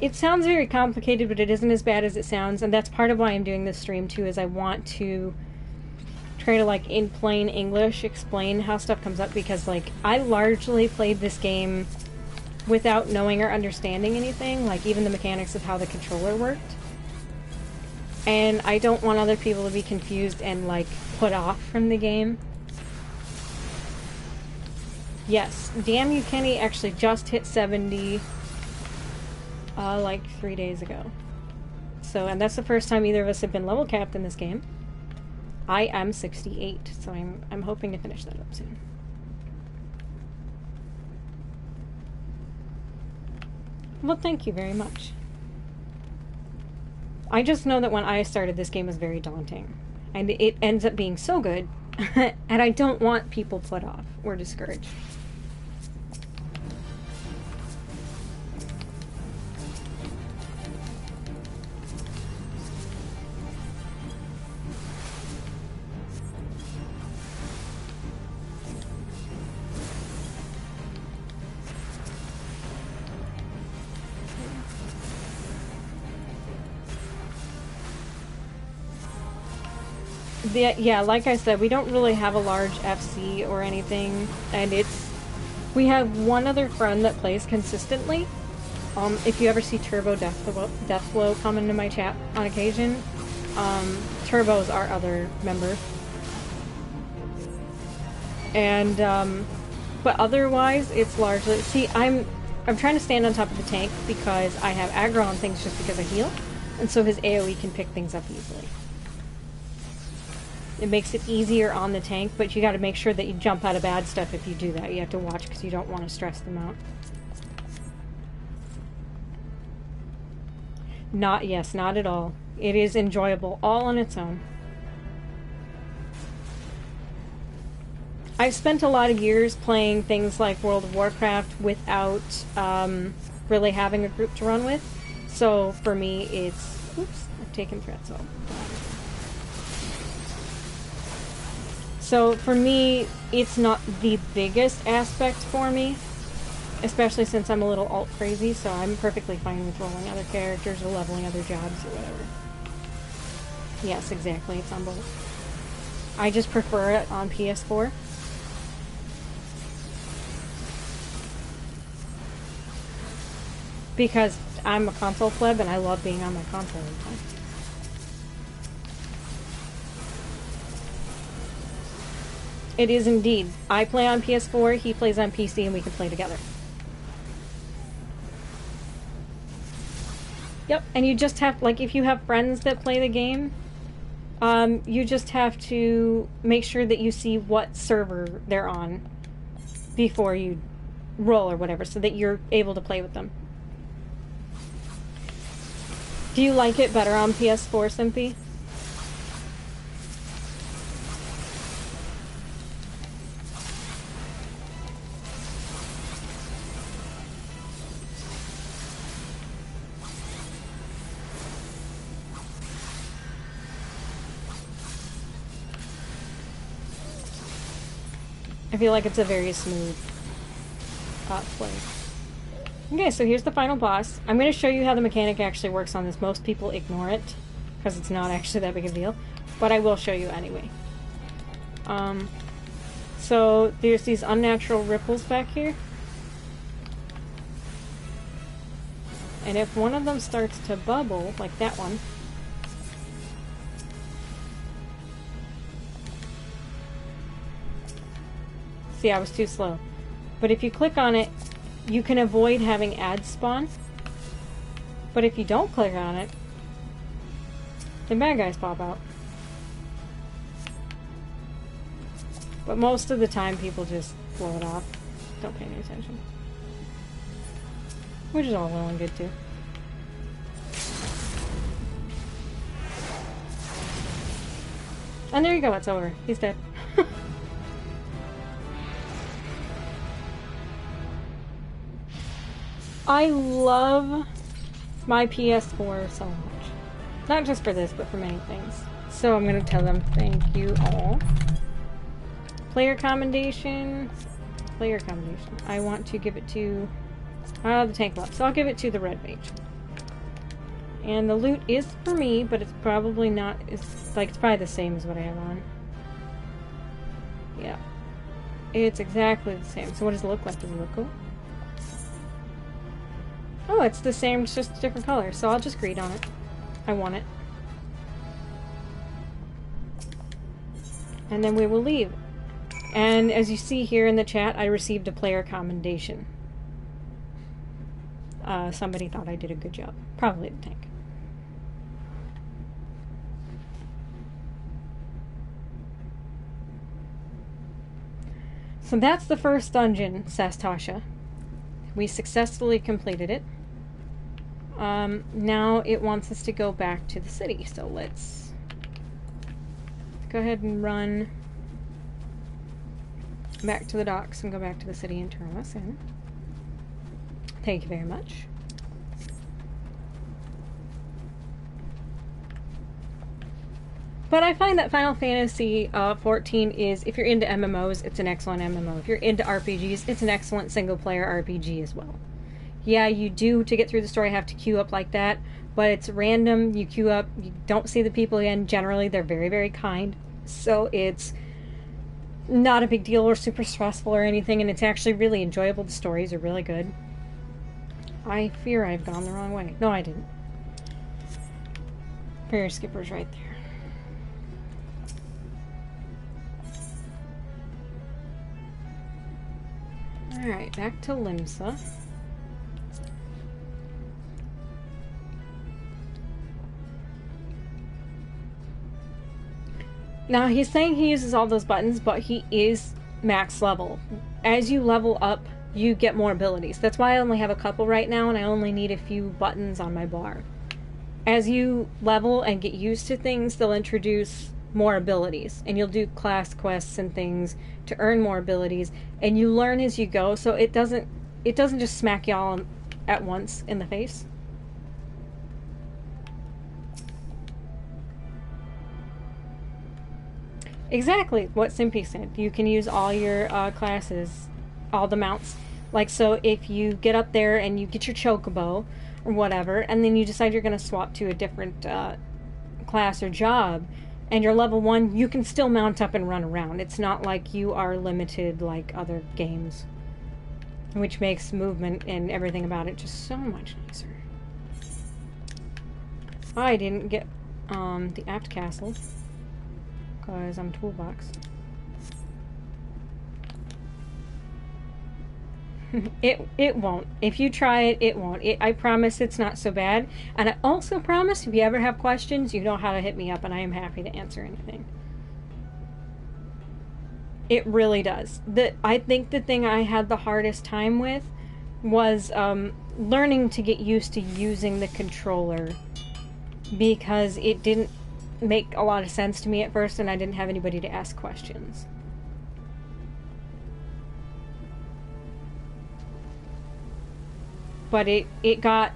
A: It sounds very complicated, but it isn't as bad as it sounds, and that's part of why I'm doing this stream too, is I want to try to, like, in plain English, explain how stuff comes up, because, like, I largely played this game without knowing or understanding anything, like even the mechanics of how the controller worked. And I don't want other people to be confused and, like, put off from the game. Yes, Damn You Kenny actually just hit 70, like 3 days ago. So, and that's the first time either of us have been level capped in this game. I am 68, so I'm hoping to finish that up soon. Well, thank you very much. I just know that when I started, this game was very daunting. And it ends up being so good, and I don't want people put off or discouraged. Yeah, like I said, we don't really have a large FC or anything, and we have one other friend that plays consistently. If you ever see Turbo Deathflow come into my chat on occasion, Turbo's our other member. And, but otherwise, it's largely, see, I'm trying to stand on top of the tank because I have aggro on things just because I heal, and so his AoE can pick things up easily. It makes it easier on the tank, but you gotta make sure that you jump out of bad stuff if you do that. You have to watch because you don't want to stress them out. Not at all. It is enjoyable all on its own. I've spent a lot of years playing things like World of Warcraft without really having a group to run with. So for me, it's... Oops, I've taken threats off. So for me, it's not the biggest aspect for me, especially since I'm a little alt crazy, so I'm perfectly fine with rolling other characters or leveling other jobs or whatever. Yes, exactly, it's on both. I just prefer it on PS4. Because I'm a console pleb and I love being on my console all the time. It is indeed. I play on PS4, he plays on PC, and we can play together. Yep, and you just have, like, if you have friends that play the game, you just have to make sure that you see what server they're on before you roll or whatever, so that you're able to play with them. Do you like it better on PS4, Simpy? I feel like it's a very smooth play. Okay, so here's the final boss. I'm going to show you how the mechanic actually works on this. Most people ignore it, because it's not actually that big a deal. But I will show you anyway. So there's these unnatural ripples back here. And if one of them starts to bubble, like that one, see, I was too slow. But if you click on it, you can avoid having ads spawn. But if you don't click on it, then bad guys pop out. But most of the time, people just blow it off. Don't pay any attention. Which is all well and good, too. And there you go, it's over. He's dead. I love my PS4 so much. Not just for this, but for many things. So I'm going to tell them thank you all. Player commendation. Player commendation. I want to give it to the tank left. So I'll give it to the red mage. And the loot is for me, but it's probably not... It's probably the same as what I have on. Yeah. It's exactly the same. So what does it look like? Does it look cool? Oh, it's the same, it's just a different color. So I'll just greed on it. I want it. And then we will leave. And as you see here in the chat, I received a player commendation. Somebody thought I did a good job. Probably the tank. So that's the first dungeon, Sastasha. We successfully completed it. Now it wants us to go back to the city, so let's go ahead and run back to the docks and go back to the city and turn us in. Thank you very much. But I find that Final Fantasy XIV is, if you're into MMOs, it's an excellent MMO. If you're into RPGs, it's an excellent single-player RPG as well. Yeah, you do, to get through the story, have to queue up like that, but it's random. You queue up, you don't see the people again. Generally, they're very, very kind. So it's not a big deal or super stressful or anything, and it's actually really enjoyable. The stories are really good. I fear I've gone the wrong way. No, I didn't. Ferry skipper's right there. Alright, back to Limsa. Now, he's saying he uses all those buttons, but he is max level. As you level up, you get more abilities. That's why I only have a couple right now, and I only need a few buttons on my bar. As you level and get used to things, they'll introduce more abilities, and you'll do class quests and things to earn more abilities, and you learn as you go, so it doesn't just smack y'all at once in the face. Exactly what Simpy said. You can use all your classes, all the mounts. Like, so if you get up there and you get your chocobo or whatever, and then you decide you're going to swap to a different class or job, and you're level 1, you can still mount up and run around. It's not like you are limited like other games, which makes movement and everything about it just so much nicer. I didn't get the apt castle because I'm toolbox. It won't. If you try it, it won't. I promise it's not so bad. And I also promise if you ever have questions, you know how to hit me up and I am happy to answer anything. It really does. I think the thing I had the hardest time with was learning to get used to using the controller, because it didn't make a lot of sense to me at first and I didn't have anybody to ask questions. But it got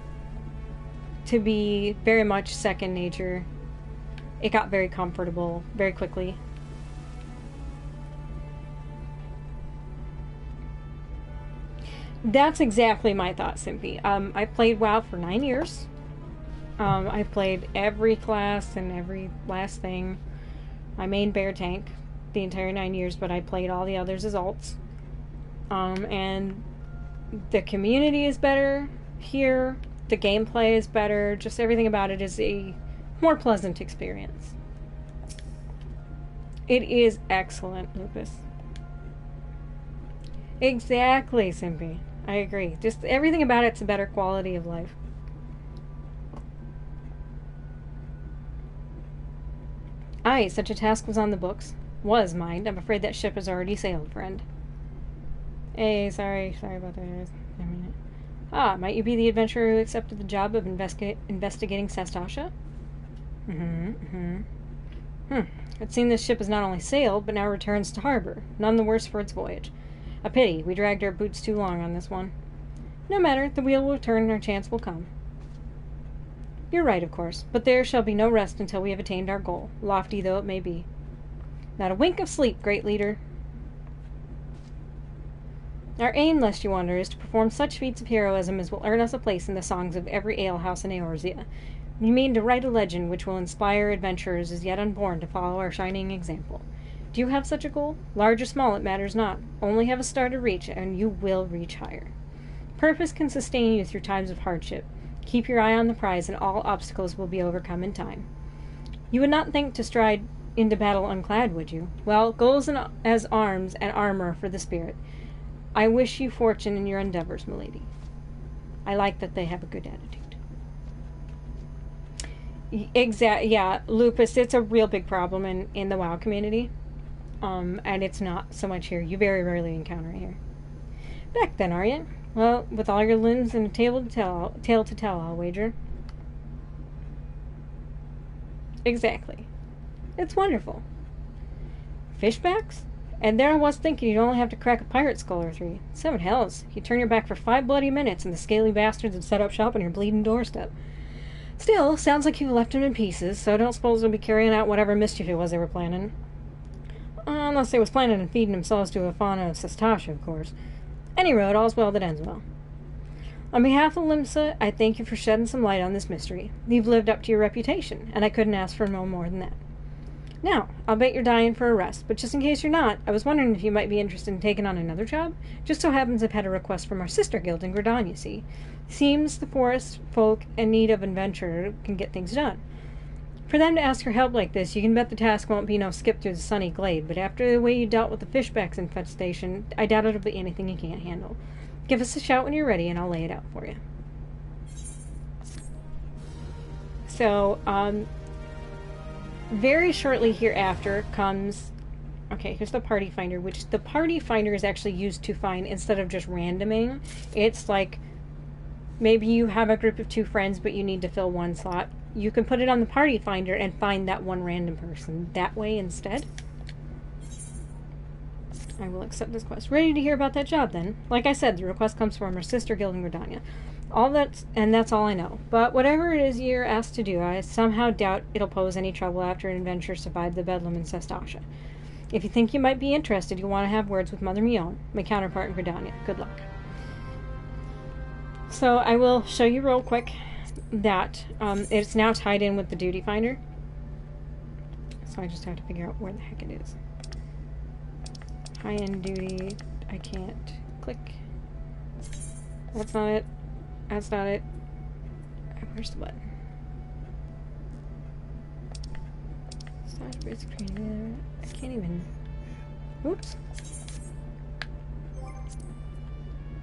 A: to be very much second nature. It got very comfortable very quickly. That's exactly my thought, Simpy. I played WoW for 9 years. I played every class and every last thing. I main bear tank the entire 9 years, but I played all the others as alts. And the community is better here. The gameplay is better. Just everything about it is a more pleasant experience. It is excellent, Lupus. Exactly, Simpy. I agree. Just everything about it's a better quality of life. Aye, such a task was on the books. Was, mind. I'm afraid that ship has already sailed, friend. Hey, sorry about that. Might you be the adventurer who accepted the job of investigating Sastasha? It seems this ship has not only sailed, but now returns to harbor. None the worse for its voyage. A pity, we dragged our boots too long on this one. No matter, the wheel will turn and our chance will come. You're right, of course, but there shall be no rest until we have attained our goal, lofty though it may be. Not a wink of sleep, great leader. Our aim, lest you wonder, is to perform such feats of heroism as will earn us a place in the songs of every alehouse in Eorzea. We mean to write a legend which will inspire adventurers as yet unborn to follow our shining example. Do you have such a goal? Large or small, it matters not. Only have a star to reach, and you will reach higher. Purpose can sustain you through times of hardship. Keep your eye on the prize, and all obstacles will be overcome in time. You would not think to stride into battle unclad, would you? Well, goals as arms and armor for the spirit. I wish you fortune in your endeavors, milady. I like that they have a good attitude. Yeah, lupus, it's a real big problem in the WoW community. And it's not so much here. You very rarely encounter it here. Back then, are you? Well, with all your limbs and a tale to tell, I'll wager. Exactly. It's wonderful. Fishbacks? And there I was thinking you'd only have to crack a pirate skull or 3. 7 hells. You turn your back for 5 bloody minutes and the scaly bastards would set up shop on your bleeding doorstep. Still, sounds like you left them in pieces, so I don't suppose they'll be carrying out whatever mischief it was they were planning. Unless they was planning on feeding themselves to a fauna of Sestasha, of course. Any road, all's well that ends well. On behalf of Limsa, I thank you for shedding some light on this mystery. You've lived up to your reputation, and I couldn't ask for no more than that. Now, I'll bet you're dying for a rest, but just in case you're not, I was wondering if you might be interested in taking on another job. Just so happens I've had a request from our sister guild in Gridania, see. Seems the forest folk in need of adventure can get things done. For them to ask for help like this, you can bet the task won't be no skip through the sunny glade, but after the way you dealt with the fishbacks infestation, I doubt it'll be anything you can't handle. Give us a shout when you're ready, and I'll lay it out for you. So, very shortly hereafter comes... Okay, here's the party finder, which the party finder is actually used to find, instead of just randoming, it's like, maybe you have a group of 2 friends, but you need to fill 1 slot. You can put it on the party finder and find that one random person that way instead. I will accept this quest. Ready to hear about that job then? Like I said, the request comes from our sister guild in Gridania. That's all I know. But whatever it is you're asked to do, I somehow doubt it'll pose any trouble after an adventure survived the bedlam in Sestasha. If you think you might be interested, you'll want to have words with Mother Mion, my counterpart in Gridania. Good luck. So I will show you real quick that it's now tied in with the duty finder. So I just have to figure out where the heck it is. High-end duty. I can't click. That's not it. That's not it. Where's the button? Start bridge screen. I can't even. Oops.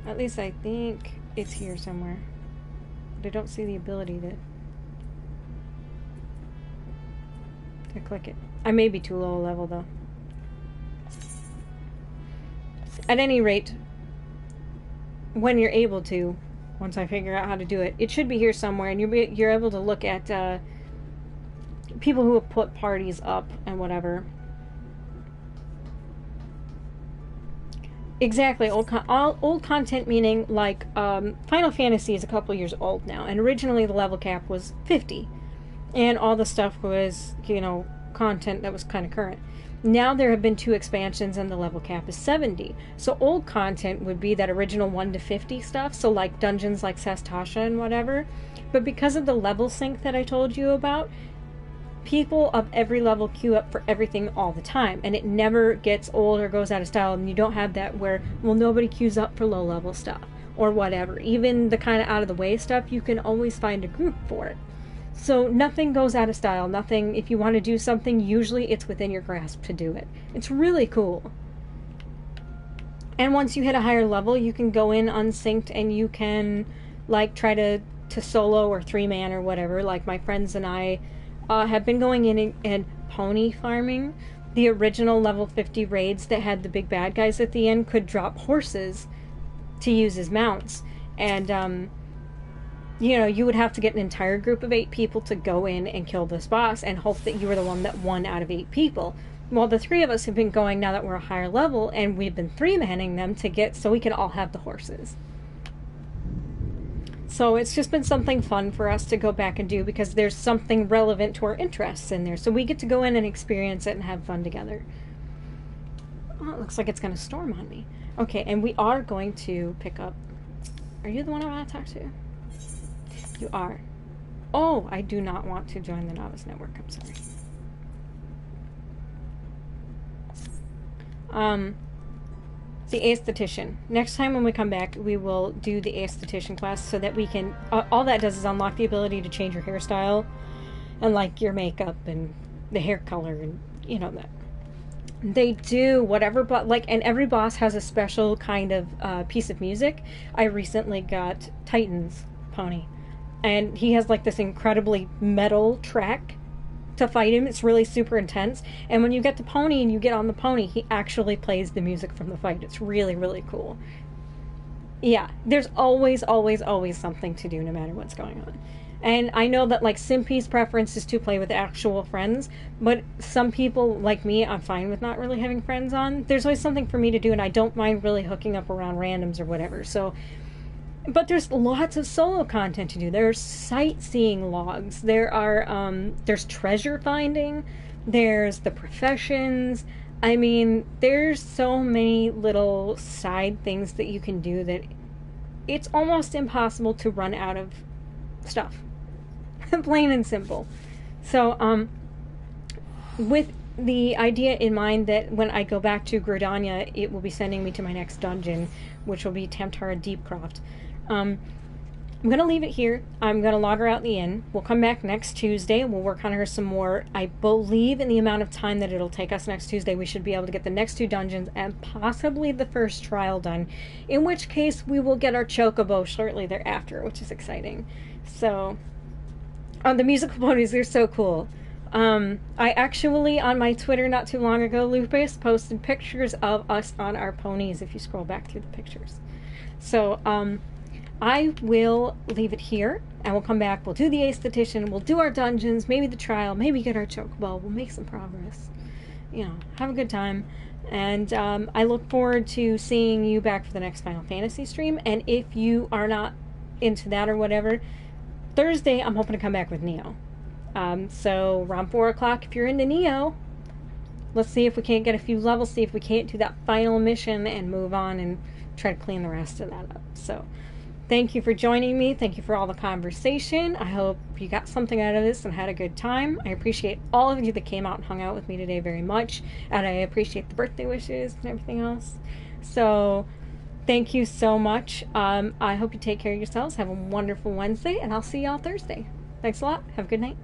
A: At least I think it's here somewhere. But I don't see the ability to click it. I may be too low a level though. At any rate, when you're able to, once I figure out how to do it, it should be here somewhere, and you're able to look at people who have put parties up and whatever. Exactly, old content meaning like Final Fantasy is a couple years old now, and originally the level cap was 50, and all the stuff was, you know, content that was kind of current. Now there have been 2 expansions and the level cap is 70. So old content would be that original 1 to 50 stuff, so like dungeons like Sestasha and whatever. But because of the level sync that I told you about, people of every level queue up for everything all the time, and it never gets old or goes out of style, and you don't have that where, well, nobody queues up for low level stuff or whatever. Even the kind of out of the way stuff, you can always find a group for it. So nothing goes out of style. Nothing, if you want to do something, usually it's within your grasp to do it. It's really cool. And once you hit a higher level, you can go in unsynced and you can like try to solo or 3-man or whatever. Like my friends and I have been going in and pony farming. The original level 50 raids that had the big bad guys at the end could drop horses to use as mounts. And you know, you would have to get an entire group of 8 people to go in and kill this boss and hope that you were the one that won out of 8 people. Well, the 3 of us have been going now that we're a higher level, and we've been 3-manning them to get so we can all have the horses. So it's just been something fun for us to go back and do because there's something relevant to our interests in there. So we get to go in and experience it and have fun together. Oh, it looks like it's going to storm on me. Okay, and we are going to pick up... Are you the one I want to talk to? You are. Oh, I do not want to join the Novice Network. I'm sorry. The Aesthetician. Next time when we come back, we will do the Aesthetician class so that we can... all that does is unlock the ability to change your hairstyle and, like, your makeup and the hair color and you know, that they do whatever, but like, and every boss has a special kind of piece of music. I recently got Titan's pony, and he has like this incredibly metal track to fight him. It's really super intense, and when you get the pony and you get on the pony, he actually plays the music from the fight. It's really, really cool. Yeah, there's always something to do no matter what's going on. And I know that, like, Simpy's preference is to play with actual friends, but some people, like me, I'm fine with not really having friends on. There's always something for me to do, and I don't mind really hooking up around randoms or whatever. So, but there's lots of solo content to do. There's sightseeing logs. There's treasure finding. There's the professions. I mean, there's so many little side things that you can do that it's almost impossible to run out of stuff. Plain and simple. So, with the idea in mind that when I go back to Gridania, it will be sending me to my next dungeon, which will be Tamtara Deepcroft. I'm going to leave it here. I'm going to log her out in the inn. We'll come back next Tuesday. We'll work on her some more. I believe in the amount of time that it'll take us next Tuesday, we should be able to get the next 2 dungeons and possibly the first trial done, in which case we will get our chocobo shortly thereafter, which is exciting. So, the musical ponies, they're so cool. I actually, on my Twitter not too long ago, Lupus, posted pictures of us on our ponies if you scroll back through the pictures. So, I will leave it here, and we'll come back. We'll do the aesthetician, we'll do our dungeons, maybe the trial, maybe get our chocobo, we'll make some progress. You know, have a good time. And I look forward to seeing you back for the next Final Fantasy stream, and if you are not into that or whatever, Thursday, I'm hoping to come back with Neo. So around 4 o'clock, if you're into Neo, let's see if we can't get a few levels, see if we can't do that final mission and move on and try to clean the rest of that up. So thank you for joining me. Thank you for all the conversation. I hope you got something out of this and had a good time. I appreciate all of you that came out and hung out with me today very much. And I appreciate the birthday wishes and everything else. So thank you so much. I hope you take care of yourselves. Have a wonderful Wednesday, and I'll see y'all Thursday. Thanks a lot. Have a good night.